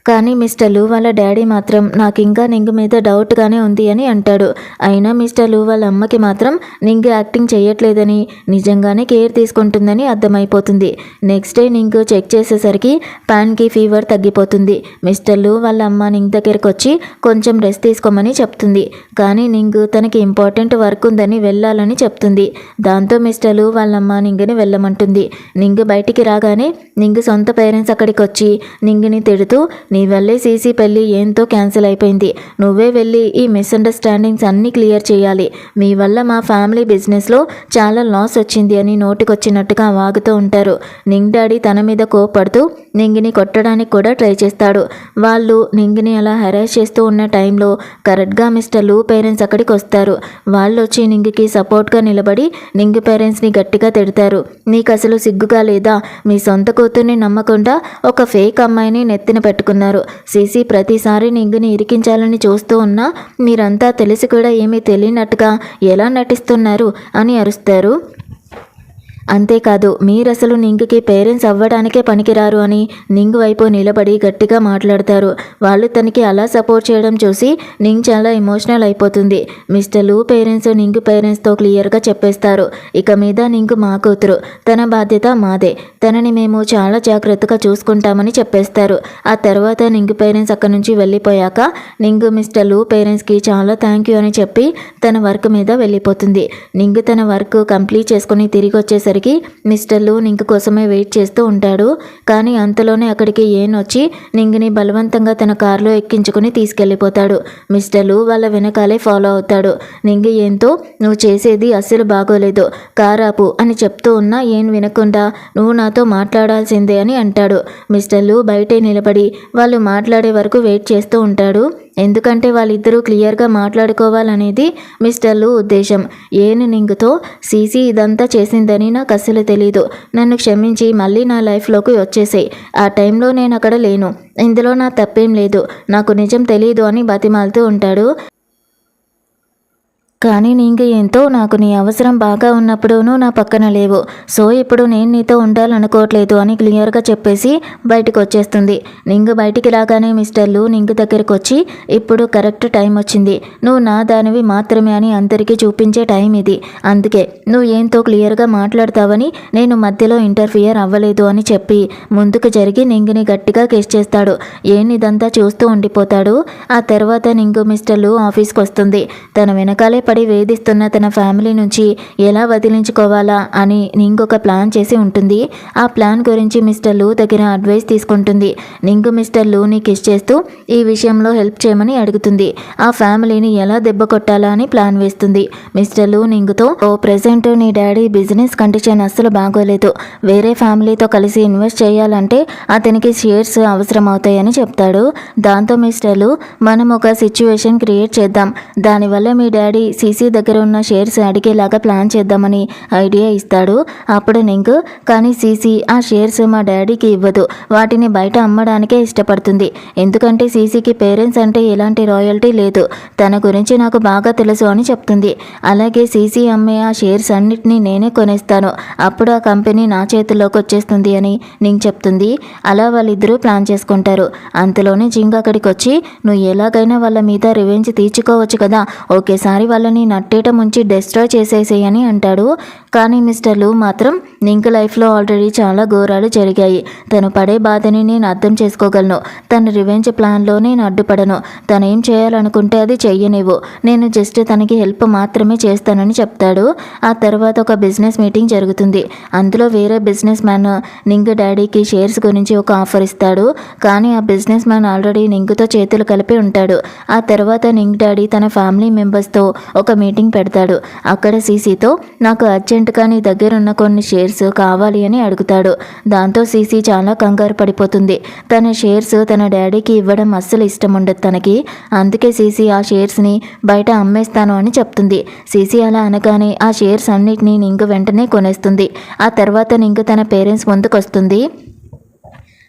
[SPEAKER 1] కానీ మిస్టర్ లూ వాళ్ళ డాడీ మాత్రం నాకు ఇంకా నింగ్ మీద డౌట్గానే ఉంది అని అంటాడు. అయినా మిస్టర్ లూ వాళ్ళ అమ్మకి మాత్రం నింగ్ యాక్టింగ్ చేయట్లేదని నిజంగానే కేర్ తీసుకుంటుందని అర్థమైపోతుంది. నెక్స్ట్ డే నింగ్ చెక్ చేసేసరికి ప్యాన్కి ఫీవర్ తగ్గిపోతుంది. మిస్టర్ లూ వాళ్ళ అమ్మ నింగ్ దగ్గరికి వచ్చి కొంచెం రెస్ట్ తీసుకోమని చెప్తుంది. కానీ నింగ్ తనకి ఇంపార్టెంట్ వర్క్ ఉందని వెళ్ళాలని చెప్తుంది. దాంతో మిస్టర్ లూ వాళ్ళ అమ్మ నింగ్ని వెళ్ళమంటుంది. నింగ్ బయటికి రాగానే నింగ్ సొంత పేరెంట్స్ అక్కడికి వచ్చి నింగ్ని తిడుతూ నీ వల్లే సీసీ పెళ్ళి ఏంతో క్యాన్సిల్ అయిపోయింది, నువ్వే వెళ్ళి ఈ మిస్అండర్స్టాండింగ్స్ అన్నీ క్లియర్ చేయాలి, మీ వల్ల మా ఫ్యామిలీ బిజినెస్లో చాలా లాస్ వచ్చింది అని నోటికొచ్చినట్టుగా వాగుతూ ఉంటారు. నింగ్ డాడీ తన మీద కోపడుతూ నింగిని కొట్టడానికి కూడా ట్రై చేస్తాడు. వాళ్ళు నింగిని అలా హెరాస్ చేస్తూ ఉన్న టైంలో కరెక్ట్గా మిస్టర్ లూ పేరెంట్స్ అక్కడికి వస్తారు. వాళ్ళు వచ్చి నింగికి సపోర్ట్గా నిలబడి నింగ్ పేరెంట్స్ని గట్టిగా తిడతారు. నీకు అసలు సిగ్గుగా లేదా, మీ సొంత కూతుర్ని నమ్మకుండా ఒక ఫేక్ అమ్మాయిని నెత్తిన పెట్టుకున్నారు, సీసీ ప్రతిసారి నింగిని ఇరికించాలని చూస్తూ ఉన్నా మీరంతా తెలిసి కూడా ఏమీ తెలియనట్టుగా ఎలా నటిస్తున్నారు అని అరుస్తారు. అంతేకాదు మీరసలు నింగ్కి పేరెంట్స్ అవ్వడానికే పనికిరారు అని నింగ్ వైపు నిలబడి గట్టిగా మాట్లాడతారు. వాళ్ళు తనకి అలా సపోర్ట్ చేయడం చూసి నింగ్ చాలా ఎమోషనల్ అయిపోతుంది. మిస్టర్ లూ పేరెంట్స్ నింగ్ పేరెంట్స్తో క్లియర్గా చెప్పేస్తారు, ఇక మీద నింగ్ మా కూతురు, తన బాధ్యత మాదే, తనని మేము చాలా జాగ్రత్తగా చూసుకుంటామని చెప్పేస్తారు. ఆ తర్వాత నింగ్ పేరెంట్స్ అక్కడి నుంచి వెళ్ళిపోయాక నింగ్ మిస్టర్ లూ పేరెంట్స్కి చాలా థ్యాంక్ యూ అని చెప్పి తన వర్క్ మీద వెళ్ళిపోతుంది. నింగ్ తన వర్క్ కంప్లీట్ చేసుకుని తిరిగి వచ్చేసరికి మిస్టర్ లూ నింగ్ కోసమే వెయిట్ చేస్తూ ఉంటాడు. కానీ అంతలోనే అక్కడికి ఏన్ వచ్చి నింగ్ని బలవంతంగా తన కారులో ఎక్కించుకుని తీసుకెళ్ళిపోతాడు. మిస్టర్ లూ వాళ్ళ వెనకాలే ఫాలో అవుతాడు. నింగ్ ఏంతో నువ్వు చేసేది అస్సలు బాగోలేదు, కారాపు అని చెప్తూ ఉన్నా ఏం వినకుండా నువ్వు నాతో మాట్లాడాల్సిందే అని అంటాడు. మిస్టర్ లూ బయటే నిలబడి వాళ్ళు మాట్లాడే వరకు వెయిట్ చేస్తూ ఉంటాడు. ఎందుకంటే వాళ్ళిద్దరూ క్లియర్గా మాట్లాడుకోవాలనేది మిస్టర్ లూ ఉద్దేశం. ఏన్ నింగ్తో సీసీ ఇదంతా చేసిందని నాకు అస్సలు తెలీదు, నన్ను క్షమించి మళ్ళీ నా లైఫ్లోకి వచ్చేసాయి, ఆ టైంలో నేను అక్కడ లేను, ఇందులో నా తప్పేం లేదు, నాకు నిజం తెలీదు అని బతిమాలుతూ ఉంటాడు. కానీ నింగ్ ఏంతో నాకు నీ అవసరం బాగా ఉన్నప్పుడునూ నా పక్కన లేవు, సో ఇప్పుడు నేను నీతో ఉండాలనుకోవట్లేదు అని క్లియర్గా చెప్పేసి బయటకు వచ్చేస్తుంది. నింగ్ బయటికి రాగానే మిస్టర్ లూ నింగ్ దగ్గరికి వచ్చి ఇప్పుడు కరెక్ట్ టైం వచ్చింది, నువ్వు నా దానివి మాత్రమే అని అందరికీ చూపించే టైం ఇది, అందుకే నువ్వు ఏంతో క్లియర్గా మాట్లాడతావని నేను మధ్యలో ఇంటర్ఫియర్ అవ్వలేదు అని చెప్పి ముందుకు జరిగి నింగ్ని గట్టిగా కిస్ చేస్తాడు. ఏన్ ఇదంతా చూస్తూ ఉండిపోతాడు. ఆ తర్వాత నింగ్ మిస్టర్ లూ ఆఫీస్కి వస్తుంది. తన వెనకాలే పడి వేధిస్తున్న తన ఫ్యామిలీ నుంచి ఎలా వదిలించుకోవాలా అని నింగ్ ఒక ప్లాన్ చేసి ఉంటుంది. ఆ ప్లాన్ గురించి మిస్టర్ లూ దగ్గర అడ్వైస్ తీసుకుంటుంది. నింగ్ మిస్టర్ లూని కిస్ చేస్తూ ఈ విషయంలో హెల్ప్ చేయమని అడుగుతుంది. ఆ ఫ్యామిలీని ఎలా దెబ్బ కొట్టాలా అని ప్లాన్ వేస్తుంది. మిస్టర్ లూ నింగ్తో ప్రెసెంట్ నీ డాడీ బిజినెస్ కండిషన్ అస్సలు బాగోలేదు, వేరే ఫ్యామిలీతో కలిసి ఇన్వెస్ట్ చేయాలంటే అతనికి షేర్స్ అవసరం అవుతాయని చెప్తాడు. దాంతో మిస్టర్ లూ మనం ఒక సిచ్యువేషన్ క్రియేట్ చేద్దాం, దానివల్ల మీ డాడీ సీసీ దగ్గర ఉన్న షేర్స్ అడిగేలాగా ప్లాన్ చేద్దామని ఐడియా ఇస్తాడు. అప్పుడు నింగ్ కానీ సీసీ ఆ షేర్స్ మా డాడీకి ఇవ్వదు, వాటిని బయట అమ్మడానికే ఇష్టపడుతుంది, ఎందుకంటే సీసీకి పేరెంట్స్ అంటే ఎలాంటి రాయల్టీ లేదు, తన గురించి నాకు బాగా తెలుసు అని చెప్తుంది. అలాగే సీసీ అమ్మే ఆ షేర్స్ అన్నిటినీ నేనే కొనేస్తాను, అప్పుడు ఆ కంపెనీ నా చేతుల్లోకి వచ్చేస్తుంది అని నింగ్ చెప్తుంది. అలా వాళ్ళిద్దరూ ప్లాన్ చేసుకుంటారు. అంతలోనే జింగ్ అక్కడికి వచ్చి నువ్వు ఎలాగైనా వాళ్ళ మీద రివెంజ్ తీర్చుకోవచ్చు కదా, ఒకేసారి వాళ్ళని నట్టేట ముంచి డిస్ట్రాయ్ చేసేసేయని అంటాడు. కానీ మిస్టర్ లూ మాత్రం నింగ్ లైఫ్లో ఆల్రెడీ చాలా ఘోరాలు జరిగాయి, తను పడే బాధని నేను అర్థం చేసుకోగలను, తన రివెంజ్ ప్లాన్లో నేను అడ్డుపడను, తను ఏం చేయాలనుకుంటే అది చెయ్యనివ్వు, నేను జస్ట్ తనకి హెల్ప్ మాత్రమే చేస్తానని చెప్తాడు. ఆ తర్వాత ఒక బిజినెస్ మీటింగ్ జరుగుతుంది. అందులో వేరే బిజినెస్ మ్యాన్ నింగ్ డాడీకి షేర్స్ గురించి ఒక ఆఫర్ ఇస్తాడు. కానీ ఆ బిజినెస్ మ్యాన్ ఆల్రెడీ నింగ్తో చేతులు కలిపి ఉంటాడు. ఆ తర్వాత నింగ్ డాడీ తన ఫ్యామిలీ మెంబర్స్తో ఒక మీటింగ్ పెడతాడు. అక్కడ సీసీతో నాకు అర్జెంటుగా నీ దగ్గర ఉన్న కొన్ని షేర్స్ కావాలి అని అడుగుతాడు. దాంతో సీసీ చాలా కంగారు పడిపోతుంది. తన షేర్స్ తన డాడీకి ఇవ్వడం అస్సలు ఇష్టం ఉండదు తనకి, అందుకే సీసీ ఆ షేర్స్ని బయట అమ్మేస్తాను అని చెప్తుంది. సీసీ అలా అనగానే ఆ షేర్స్ అన్నిటినీ నింగ్ వెంటనే కొనేస్తుంది. ఆ తర్వాత నింగ్ తన పేరెంట్స్ ముందుకు వస్తుంది.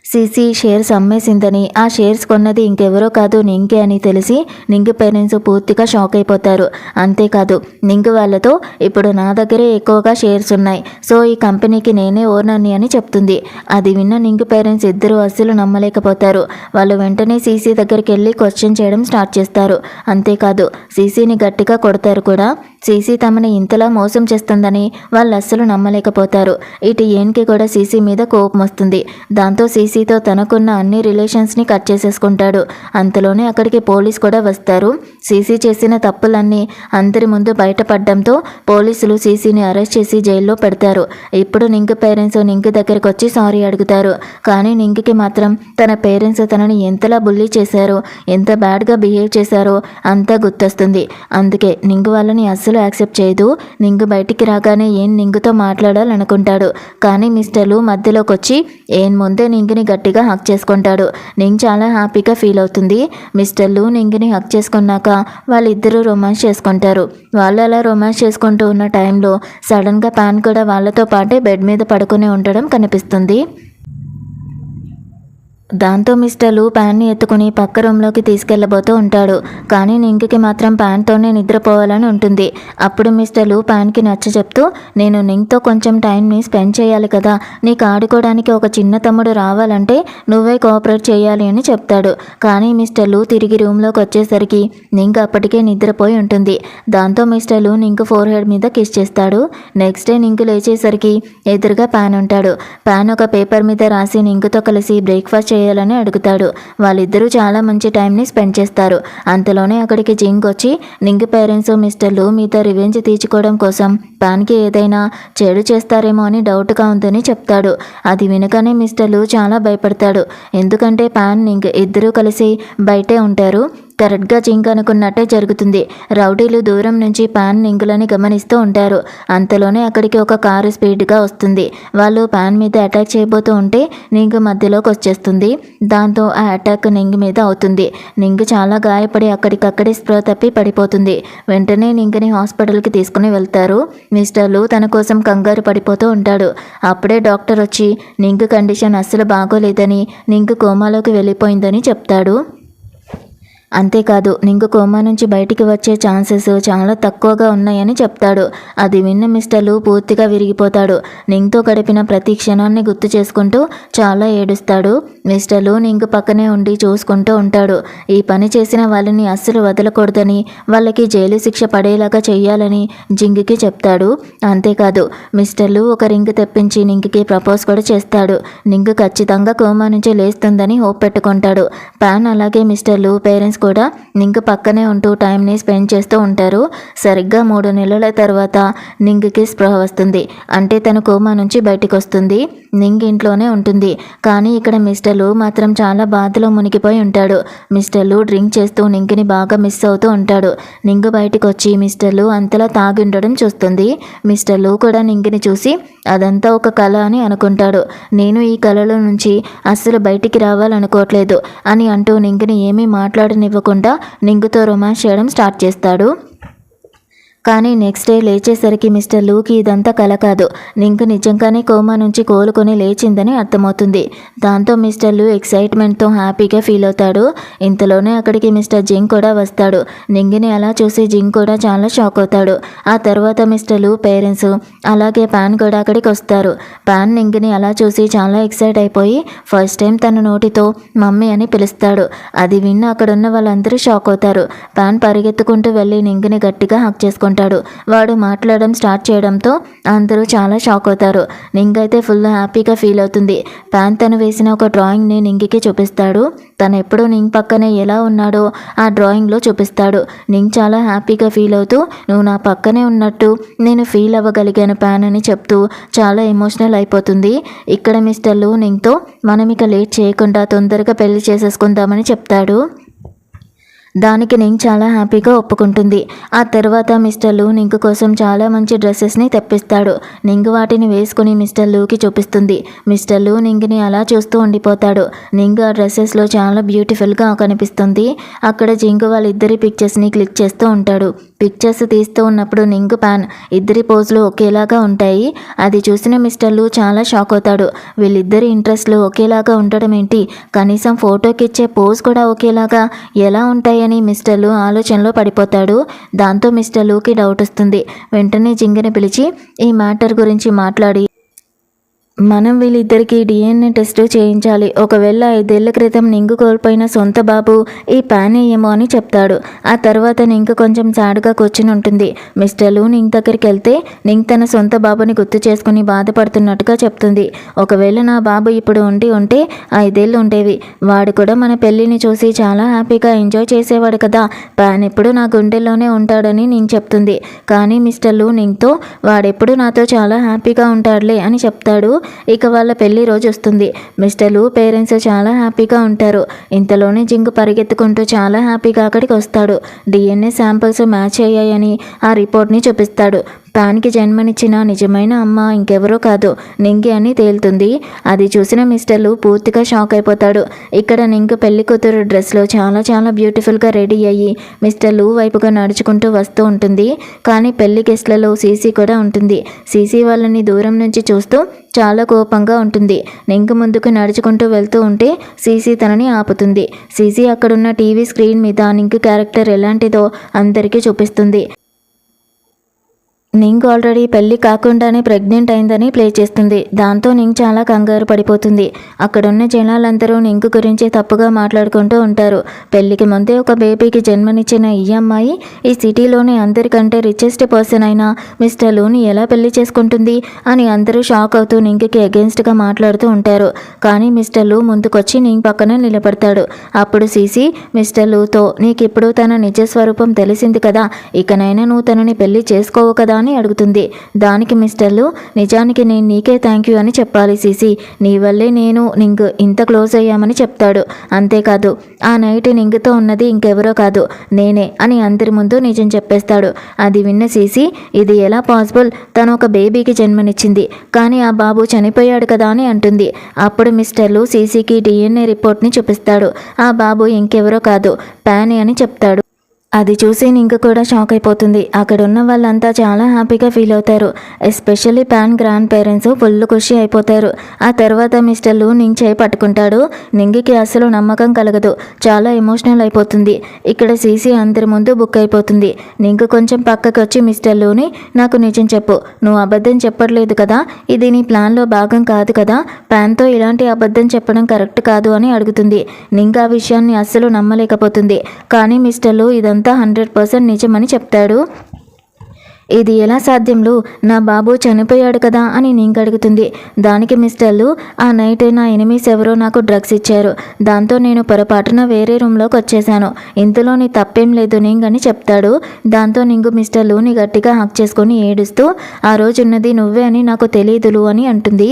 [SPEAKER 1] సీసీ షేర్స్ అమ్మేసిందని, ఆ షేర్స్ కొన్నది ఇంకెవరో కాదు నింగే అని తెలిసి నింగ్ పేరెంట్స్ పూర్తిగా షాక్ అయిపోతారు. అంతేకాదు నింగ్ వాళ్ళతో ఇప్పుడు నా దగ్గరే ఎక్కువగా షేర్స్ ఉన్నాయి, సో ఈ కంపెనీకి నేనే ఓనర్ని అని చెప్తుంది. అది విన్న నింగ్ పేరెంట్స్ ఇద్దరు అస్సలు నమ్మలేకపోతారు. వాళ్ళు వెంటనే సీసీ దగ్గరికి వెళ్ళి క్వశ్చన్ చేయడం స్టార్ట్ చేస్తారు. అంతేకాదు సీసీని గట్టిగా కొడతారు కూడా. సీసీ తమని ఇంతలా మోసం చేస్తుందని వాళ్ళు అస్సలు నమ్మలేకపోతారు. ఇటు ఏన్కి కూడా సీసీ మీద కోపం వస్తుంది. దాంతో సీసీతో తనకున్న అన్ని రిలేషన్స్ని కట్ చేసేసుకుంటాడు. అంతలోనే అక్కడికి పోలీస్ కూడా వస్తారు. సీసీ చేసిన తప్పులన్నీ అందరి ముందు బయటపడడంతో పోలీసులు సీసీని అరెస్ట్ చేసి జైల్లో పెడతారు. ఇప్పుడు నింగ్ పేరెంట్స్ నింగ్ దగ్గరికి వచ్చి సారీ అడుగుతారు. కానీ నింగ్కి మాత్రం తన పేరెంట్స్ తనని ఎంతలా బుల్లీ చేశారో, ఎంత బ్యాడ్గా బిహేవ్ చేశారో అంతా గుర్తొస్తుంది. అందుకే నింగ్ వాళ్ళని అస్సలు యాక్సెప్ట్ చేయదు. నింగ్ బయటికి రాగానే ఏన్ నింగ్తో మాట్లాడాలనుకుంటాడు. కానీ మిస్టర్ లూ మధ్యలోకి వచ్చి ఏన్ ముందే నింగ్ని గట్టిగా హక్ చేసుకుంటాడు. నింగ్ చాలా హ్యాపీగా ఫీల్ అవుతుంది. మిస్టర్ లూ నింగ్ని హక్ చేసుకున్నాక వాళ్ళిద్దరూ రొమాన్స్ చేసుకుంటారు. వాళ్ళు అలా రొమాన్స్ చేసుకుంటూ ఉన్న టైంలో సడన్గా ప్యాన్ కూడా వాళ్ళతో పాటే బెడ్ మీద పడుకుని ఉండడం కనిపిస్తుంది. దాంతో మిస్టర్ లూ ప్యాన్ని ఎత్తుకుని పక్క రూమ్లోకి తీసుకెళ్లబోతూ ఉంటాడు. కానీ నింగ్కి మాత్రం ప్యాన్తోనే నిద్రపోవాలని ఉంటుంది. అప్పుడు మిస్టర్ లూ ప్యాన్కి నచ్చ చెప్తూ నేను నింగ్తో కొంచెం టైంని స్పెండ్ చేయాలి కదా, నీకు ఆడుకోవడానికి ఒక చిన్న తమ్ముడు రావాలంటే నువ్వే కోఆపరేట్ చేయాలి అని చెప్తాడు. కానీ మిస్టర్ లూ తిరిగి రూమ్లోకి వచ్చేసరికి నింగ్ అప్పటికే నిద్రపోయి ఉంటుంది. దాంతో మిస్టర్ లూ నింగ్ ఫోర్ హెడ్ మీద కిస్ చేస్తాడు. నెక్స్ట్ డే నింగ్ లేచేసరికి ఎదురుగా ప్యాన్ ఉంటాడు. ప్యాన్ ఒక పేపర్ మీద రాసి నింగ్తో కలిసి బ్రేక్ఫాస్ట్ చేయాలని అడుగుతాడు. వాళ్ళిద్దరూ చాలా మంచి టైంని స్పెండ్ చేస్తారు. అంతలోనే అక్కడికి జింగ్ వచ్చి నింగ్ పేరెంట్స్ మిస్టర్ లూ మీద రివెంజ్ తీర్చుకోవడం కోసం ప్యాన్కి ఏదైనా చెడు చేస్తారేమో అని డౌట్గా ఉందని చెప్తాడు. అది వినగానే మిస్టర్ లూ చాలా భయపడతాడు. ఎందుకంటే ప్యాన్ నింగ్ ఇద్దరూ కలిసి బయటే ఉంటారు. కరెక్ట్గా జింగ్ అనుకున్నట్టే జరుగుతుంది. రౌడీలు దూరం నుంచి ప్యాన్ నింగులని గమనిస్తూ ఉంటారు. అంతలోనే అక్కడికి ఒక కారు స్పీడ్గా వస్తుంది. వాళ్ళు ప్యాన్ మీద అటాక్ చేయబోతూ ఉంటే నింగ్ మధ్యలోకి వచ్చేస్తుంది. దాంతో ఆ అటాక్ నింగ్ మీద అవుతుంది. నింగ్ చాలా గాయపడి అక్కడికక్కడే స్పృహ తప్పి పడిపోతుంది. వెంటనే నింగ్ని హాస్పిటల్కి తీసుకుని వెళ్తారు. మిస్టర్ లూ తన కోసం కంగారు పడిపోతూ ఉంటాడు. అప్పుడే డాక్టర్ వచ్చి నింగ్ కండిషన్ అస్సలు బాగోలేదని, నింగ్ కోమాలోకి వెళ్ళిపోయిందని చెప్తాడు. అంతేకాదు నింగ్ కోమా నుంచి బయటికి వచ్చే ఛాన్సెస్ చాలా తక్కువగా ఉన్నాయని చెప్తాడు. అది విన్న మిస్టర్ లూ పూర్తిగా విరిగిపోతాడు. నింగ్తో గడిపిన ప్రతి క్షణాన్ని గుర్తు చేసుకుంటూ చాలా ఏడుస్తాడు. మిస్టర్ లూ నింగ్ పక్కనే ఉండి చూసుకుంటూ ఉంటాడు. ఈ పని చేసిన వాళ్ళని అస్సలు వదలకూడదని, వాళ్ళకి జైలు శిక్ష పడేలాగా చెయ్యాలని జింగ్కి చెప్తాడు. అంతేకాదు మిస్టర్ లూ ఒక రింగ్ తెప్పించి నింగ్కి ప్రపోజ్ కూడా చేస్తాడు. నింగ్ ఖచ్చితంగా కోమా నుంచి లేస్తుందని హోప్ పెట్టుకుంటాడు. ప్యాన్ అలాగే మిస్టర్ లూ పేరెంట్స్ పేరెంట్స్ కూడా నింగ్ పక్కనే ఉంటూ టైంని స్పెండ్ చేస్తూ ఉంటారు. సరిగ్గా 3 నెలల తర్వాత నింగ్కి స్పృహ వస్తుంది. అంటే తన కోమా నుంచి బయటకు వస్తుంది. నింగ్ ఇంట్లోనే ఉంటుంది. కానీ ఇక్కడ మిస్టర్ లు మాత్రం చాలా బాధలో మునిగిపోయి ఉంటాడు. మిస్టర్ లు డ్రింక్ చేస్తూ నింగ్ని బాగా మిస్ అవుతూ ఉంటాడు. నింగ్ బయటకు వచ్చి మిస్టర్ లు అంతలా తాగి ఉండడం చూస్తుంది. మిస్టర్ లు కూడా నింగిని చూసి అదంతా ఒక కళ అని అనుకుంటాడు. నేను ఈ కళలో నుంచి అస్సలు బయటికి రావాలనుకోవట్లేదు అని అంటూ నింగిని ఏమీ మాట్లాడనివ్వకుండా నింగుతో రొమాన్స్ చేయడం స్టార్ట్ చేస్తాడు. కానీ నెక్స్ట్ డే లేచేసరికి మిస్టర్ లూకి ఇదంతా కల కాదు, నింగ్ నిజంగానే కోమా నుంచి కోలుకొని లేచిందని అర్థమవుతుంది. దాంతో మిస్టర్ లూ ఎక్సైట్మెంట్తో హ్యాపీగా ఫీల్ అవుతాడు. ఇంతలోనే అక్కడికి మిస్టర్ జింగ్ కూడా వస్తాడు. నింగిని అలా చూసి జింగ్ కూడా చాలా షాక్ అవుతాడు. ఆ తర్వాత మిస్టర్ లూ పేరెంట్స్ అలాగే పాన్ కూడా అక్కడికి వస్తారు. పాన్ నింగిని అలా చూసి చాలా ఎక్సైట్ అయిపోయి ఫస్ట్ టైం తన నోటితో మమ్మీ అని పిలుస్తాడు. అది విన్న అక్కడున్న వాళ్ళందరూ షాక్ అవుతారు. పాన్ పరిగెత్తుకుంటూ వెళ్ళి నింగిని గట్టిగా హక్ చేసుకుంటాడు. వాడు మాట్లాడడం స్టార్ట్ చేయడంతో అందరూ చాలా షాక్ అవుతారు. నింగ్ అయితే ఫుల్ హ్యాపీగా ఫీల్ అవుతుంది. పాన్ తను వేసిన ఒక డ్రాయింగ్ని నింగికి చూపిస్తాడు. తను ఎప్పుడు నింగ్ పక్కనే ఎలా ఉన్నాడో ఆ డ్రాయింగ్లో చూపిస్తాడు. నింగ్ చాలా హ్యాపీగా ఫీల్ అవుతూ నువ్వు నా పక్కనే ఉన్నట్టు నేను ఫీల్ అవ్వగలిగాను పాన్ అని చెప్తూ చాలా ఎమోషనల్ అయిపోతుంది. ఇక్కడ మిస్టర్ లు నింగ్తో మనం ఇక లేట్ చేయకుండా తొందరగా పెళ్లి చేసేసుకుందామని చెప్తాడు. దానికి నింగ్ చాలా హ్యాపీగా ఒప్పుకుంటుంది. ఆ తర్వాత మిస్టర్ లు నింగ్ కోసం చాలా మంచి డ్రెస్సెస్ని తెప్పిస్తాడు. నింగ్ వాటిని వేసుకుని మిస్టర్ లూకి చూపిస్తుంది. మిస్టర్ లు నింగ్ని అలా చూస్తూ ఉండిపోతాడు. నింగ్ ఆ డ్రెస్సెస్లో చాలా బ్యూటిఫుల్గా కనిపిస్తుంది. అక్కడ జింగ్ వాళ్ళిద్దరి పిక్చర్స్ని క్లిక్ చేస్తూ ఉంటాడు. పిక్చర్స్ తీస్తూ ఉన్నప్పుడు నింగ్ పాన్ ఇద్దరి పోజులు ఒకేలాగా ఉంటాయి. అది చూసిన మిస్టర్ లు చాలా షాక్ అవుతాడు. వీళ్ళిద్దరి ఇంట్రెస్ట్లు ఒకేలాగా ఉండడం ఏంటి, కనీసం ఫోటోకి ఇచ్చే పోజ్ కూడా ఒకేలాగా ఎలా ఉంటాయని మిస్టర్ లు ఆలోచనలో పడిపోతాడు. దాంతో మిస్టర్ లూకి డౌట్ వస్తుంది. వెంటనే జింగ్ని పిలిచి ఈ మ్యాటర్ గురించి మాట్లాడి మనం వీళ్ళిద్దరికీ DNA టెస్ట్ చేయించాలి. ఒకవేళ 5 ఏళ్ల క్రితం నింగ్ కోల్పోయిన సొంత బాబు ఈ పానే ఏమో అని చెప్తాడు. ఆ తర్వాత నింగ్ కొంచెం సాడ్గా కూర్చుని ఉంటుంది. మిస్టర్ లు నింగ్ దగ్గరికి వెళ్తే నింగ్ తన సొంత బాబుని గుర్తు చేసుకుని బాధపడుతున్నట్టుగా చెప్తుంది. ఒకవేళ నా బాబు ఇప్పుడు ఉంటే 5 ఏళ్ళు ఉండేవి. వాడు కూడా మన పెళ్ళిని చూసి చాలా హ్యాపీగా ఎంజాయ్ చేసేవాడు కదా, పాన్ ఎప్పుడు నా గుండెల్లోనే ఉంటాడని నింగ్ చెప్తుంది. కానీ మిస్టర్ లు నింగ్తో వాడెప్పుడు నాతో చాలా హ్యాపీగా ఉంటాడులే అని చెప్తాడు. ఇక వాళ్ళ పెళ్లి రోజు వస్తుంది. మిస్టర్ లు పేరెంట్స్ చాలా హ్యాపీగా ఉంటారు. ఇంతలోనే జింగ్ పరిగెత్తుకుంటూ చాలా హ్యాపీగా అక్కడికి వస్తాడు. DNA శాంపిల్స్ మ్యాచ్ అయ్యాయని ఆ రిపోర్ట్ని చూపిస్తాడు. పాన్కి జన్మనిచ్చిన నిజమైన అమ్మ ఇంకెవరో కాదు నింగి అని తేలుతుంది. అది చూసిన మిస్టర్ లు పూర్తిగా షాక్ అయిపోతాడు. ఇక్కడ నింగ్ పెళ్లి కూతురు డ్రెస్లో చాలా చాలా బ్యూటిఫుల్గా రెడీ అయ్యి మిస్టర్ లు వైపుగా నడుచుకుంటూ వస్తూ ఉంటుంది. కానీ పెళ్లి గెస్ట్లలో సీసీ కూడా ఉంటుంది. సీసీ వాళ్ళని దూరం నుంచి చూస్తూ చాలా కోపంగా ఉంటుంది. నింగ్ ముందుకు నడుచుకుంటూ వెళ్తూ ఉంటే సీసీ తనని ఆపుతుంది. సీసీ అక్కడున్న టీవీ స్క్రీన్ మీద నింగ్ క్యారెక్టర్ ఎలాంటిదో అందరికీ చూపిస్తుంది. నింగ్ ఆల్రెడీ పెళ్లి కాకుండానే ప్రెగ్నెంట్ అయిందని ప్లే చేస్తుంది. దాంతో నింగ్ చాలా కంగారు పడిపోతుంది. అక్కడున్న జనాలందరూ నింగ్ గురించి తప్పుగా మాట్లాడుకుంటూ ఉంటారు. పెళ్లికి ముందే ఒక బేబీకి జన్మనిచ్చిన ఈ అమ్మాయి ఈ సిటీలోనే అందరికంటే రిచెస్ట్ పర్సన్ అయిన మిస్టర్ లూని ఎలా పెళ్లి చేసుకుంటుంది అని అందరూ షాక్ అవుతూ నింగ్కి అగెన్స్ట్గా మాట్లాడుతూ ఉంటారు. కానీ మిస్టర్ లూ ముందుకొచ్చి నింగ్ పక్కన నిలబడతాడు. అప్పుడు సీసీ మిస్టర్ లూతో నీకిప్పుడు తన నిజ స్వరూపం తెలిసింది కదా, ఇకనైనా నువ్వు తనని పెళ్లి చేసుకోవు కదా అని అడుగుతుంది. దానికి మిస్టర్ లు నిజానికి నేను నీకే థ్యాంక్ యూ అని చెప్పాలి సీసీ, నీ వల్లే నేను నింగ్ ఇంత క్లోజ్ అయ్యామని చెప్తాడు. అంతేకాదు ఆ నైట్ నింగ్తో ఉన్నది ఇంకెవరో కాదు నేనే అని అందరి ముందు నిజం చెప్పేస్తాడు. అది విన్న సీసీ ఇది ఎలా పాసిబుల్, తను ఒక బేబీకి జన్మనిచ్చింది కానీ ఆ బాబు చనిపోయాడు కదా అని అంటుంది. అప్పుడు మిస్టర్ లు సీసీకి DNA రిపోర్ట్ని చూపిస్తాడు. ఆ బాబు ఇంకెవరో కాదు పాన్ అని చెప్తాడు. అది చూసి నింగ్ కూడా షాక్ అయిపోతుంది. అక్కడ ఉన్న వాళ్ళంతా చాలా హ్యాపీగా ఫీల్ అవుతారు. ఎస్పెషల్లీ పాన్ గ్రాండ్ పేరెంట్స్ ఫుల్ ఖుషి అయిపోతారు. ఆ తర్వాత మిస్టర్ లు నింగ్ చేయి పట్టుకుంటాడు. నింగికి అసలు నమ్మకం కలగదు, చాలా ఎమోషనల్ అయిపోతుంది. ఇక్కడ సీసీ అందరి ముందు బుక్ అయిపోతుంది. నింగ్ కొంచెం పక్కకు వచ్చి మిస్టర్ లూని నాకు నిజం చెప్పు, నువ్వు అబద్ధం చెప్పట్లేదు కదా, ఇది నీ ప్లాన్లో భాగం కాదు కదా, పాన్తో ఇలాంటి అబద్ధం చెప్పడం కరెక్ట్ కాదు అని అడుగుతుంది. నింగ్ ఆ విషయాన్ని అస్సలు నమ్మలేకపోతుంది. కానీ మిస్టర్ లు ఇదంతా 100% నిజమని చెప్తాడు. ఇది ఎలా సాధ్యంలో నా బాబు చనిపోయాడు కదా అని నింగ్ అడుగుతుంది. దానికి మిస్టర్లు ఆ నైట్ నా ఎనిమీస్ ఎవరో నాకు డ్రగ్స్ ఇచ్చారు. దాంతో నేను పొరపాటున వేరే రూమ్లోకి వచ్చేసాను. ఇందులో నీ తప్పేం లేదు నింగ్ అని చెప్తాడు. దాంతో నింగు మిస్టర్లుని గట్టిగా హక్ చేసుకొని ఏడుస్తూ ఆ రోజున్నది నువ్వే అని నాకు తెలియదులు అని అంటుంది.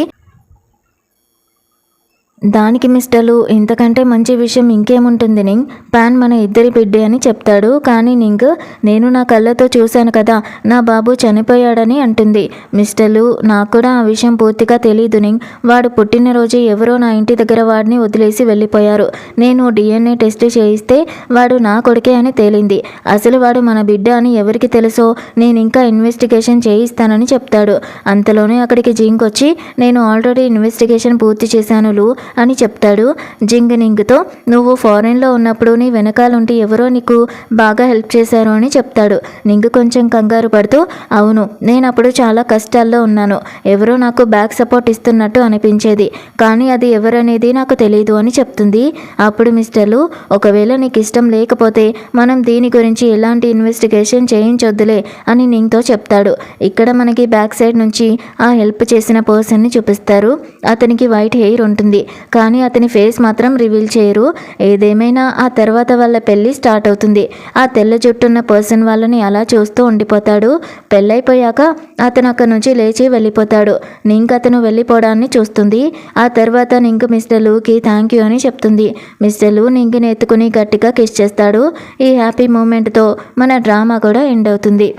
[SPEAKER 1] దానికి మిస్టర్లు ఇంతకంటే మంచి విషయం ఇంకేముంటుంది నింగ్, పాన్ మన ఇద్దరి బిడ్డే అని చెప్తాడు. కానీ నింగ్ నేను నా కళ్ళతో చూశాను కదా నా బాబు చనిపోయాడని అంటుంది. మిస్టర్లు నాకు కూడా ఆ విషయం పూర్తిగా తెలీదు నింగ్, వాడు పుట్టినరోజు ఎవరో నా ఇంటి దగ్గర వాడిని వదిలేసి వెళ్ళిపోయారు. నేను DNA టెస్ట్ చేయిస్తే వాడు నా కొడుకే అని తేలింది. అసలు వాడు మన బిడ్డ అని ఎవరికి తెలుసో నేను ఇంకా ఇన్వెస్టిగేషన్ చేయిస్తానని చెప్తాడు. అంతలోనే అక్కడికి జింగ్ వచ్చి నేను ఆల్రెడీ ఇన్వెస్టిగేషన్ పూర్తి చేశాను లూ అని చెప్తాడు. జింగ్ నింగ్తో నువ్వు ఫారెన్లో ఉన్నప్పుడు నీ వెనకాలంటే ఎవరో నీకు బాగా హెల్ప్ చేశారు అని చెప్తాడు. నింగ్ కొంచెం కంగారు పడుతూ అవును నేను అప్పుడు చాలా కష్టాల్లో ఉన్నాను, ఎవరో నాకు బ్యాక్ సపోర్ట్ ఇస్తున్నట్టు అనిపించేది, కానీ అది ఎవరనేది నాకు తెలియదు అని చెప్తుంది. అప్పుడు మిస్టర్లు ఒకవేళ నీకు ఇష్టం లేకపోతే మనం దీని గురించి ఎలాంటి ఇన్వెస్టిగేషన్ చేయించొద్దులే అని నింగ్తో చెప్తాడు. ఇక్కడ మనకి బ్యాక్ సైడ్ నుంచి ఆ హెల్ప్ చేసిన పర్సన్ని చూపిస్తారు. అతనికి వైట్ హెయిర్ ఉంటుంది కానీ అతని ఫేస్ మాత్రం రివీల్ చేయరు. ఏదేమైనా ఆ తర్వాత వాళ్ళ పెళ్ళి స్టార్ట్ అవుతుంది. ఆ తెల్ల జుట్టున్న పర్సన్ వాళ్ళని అలా చూస్తూ ఉండిపోతాడు. పెళ్ళైపోయాక అతను అక్కడి నుంచి లేచి వెళ్ళిపోతాడు. నింగ్ అతను వెళ్ళిపోవడాన్ని చూస్తుంది. ఆ తర్వాత నింగ్ మిస్టర్ లూకి థ్యాంక్ యూ అని చెప్తుంది. మిస్టర్ లూ నింగ్ని ఎత్తుకుని గట్టిగా కిస్ చేస్తాడు. ఈ హ్యాపీ మూమెంట్తో మన డ్రామా కూడా ఎండ్ అవుతుంది.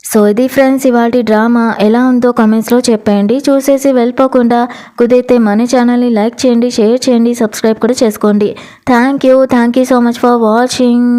[SPEAKER 1] సో ఇది ఫ్రెండ్స్ ఇవాళ డ్రామా ఎలా ఉందో కామెంట్స్లో చెప్పండి. చూసేసి వెళ్ళిపోకుండా కుదిరితే మన ఛానల్ని లైక్ చేయండి, షేర్ చేయండి, సబ్స్క్రైబ్ కూడా చేసుకోండి. Thank you so much for watching.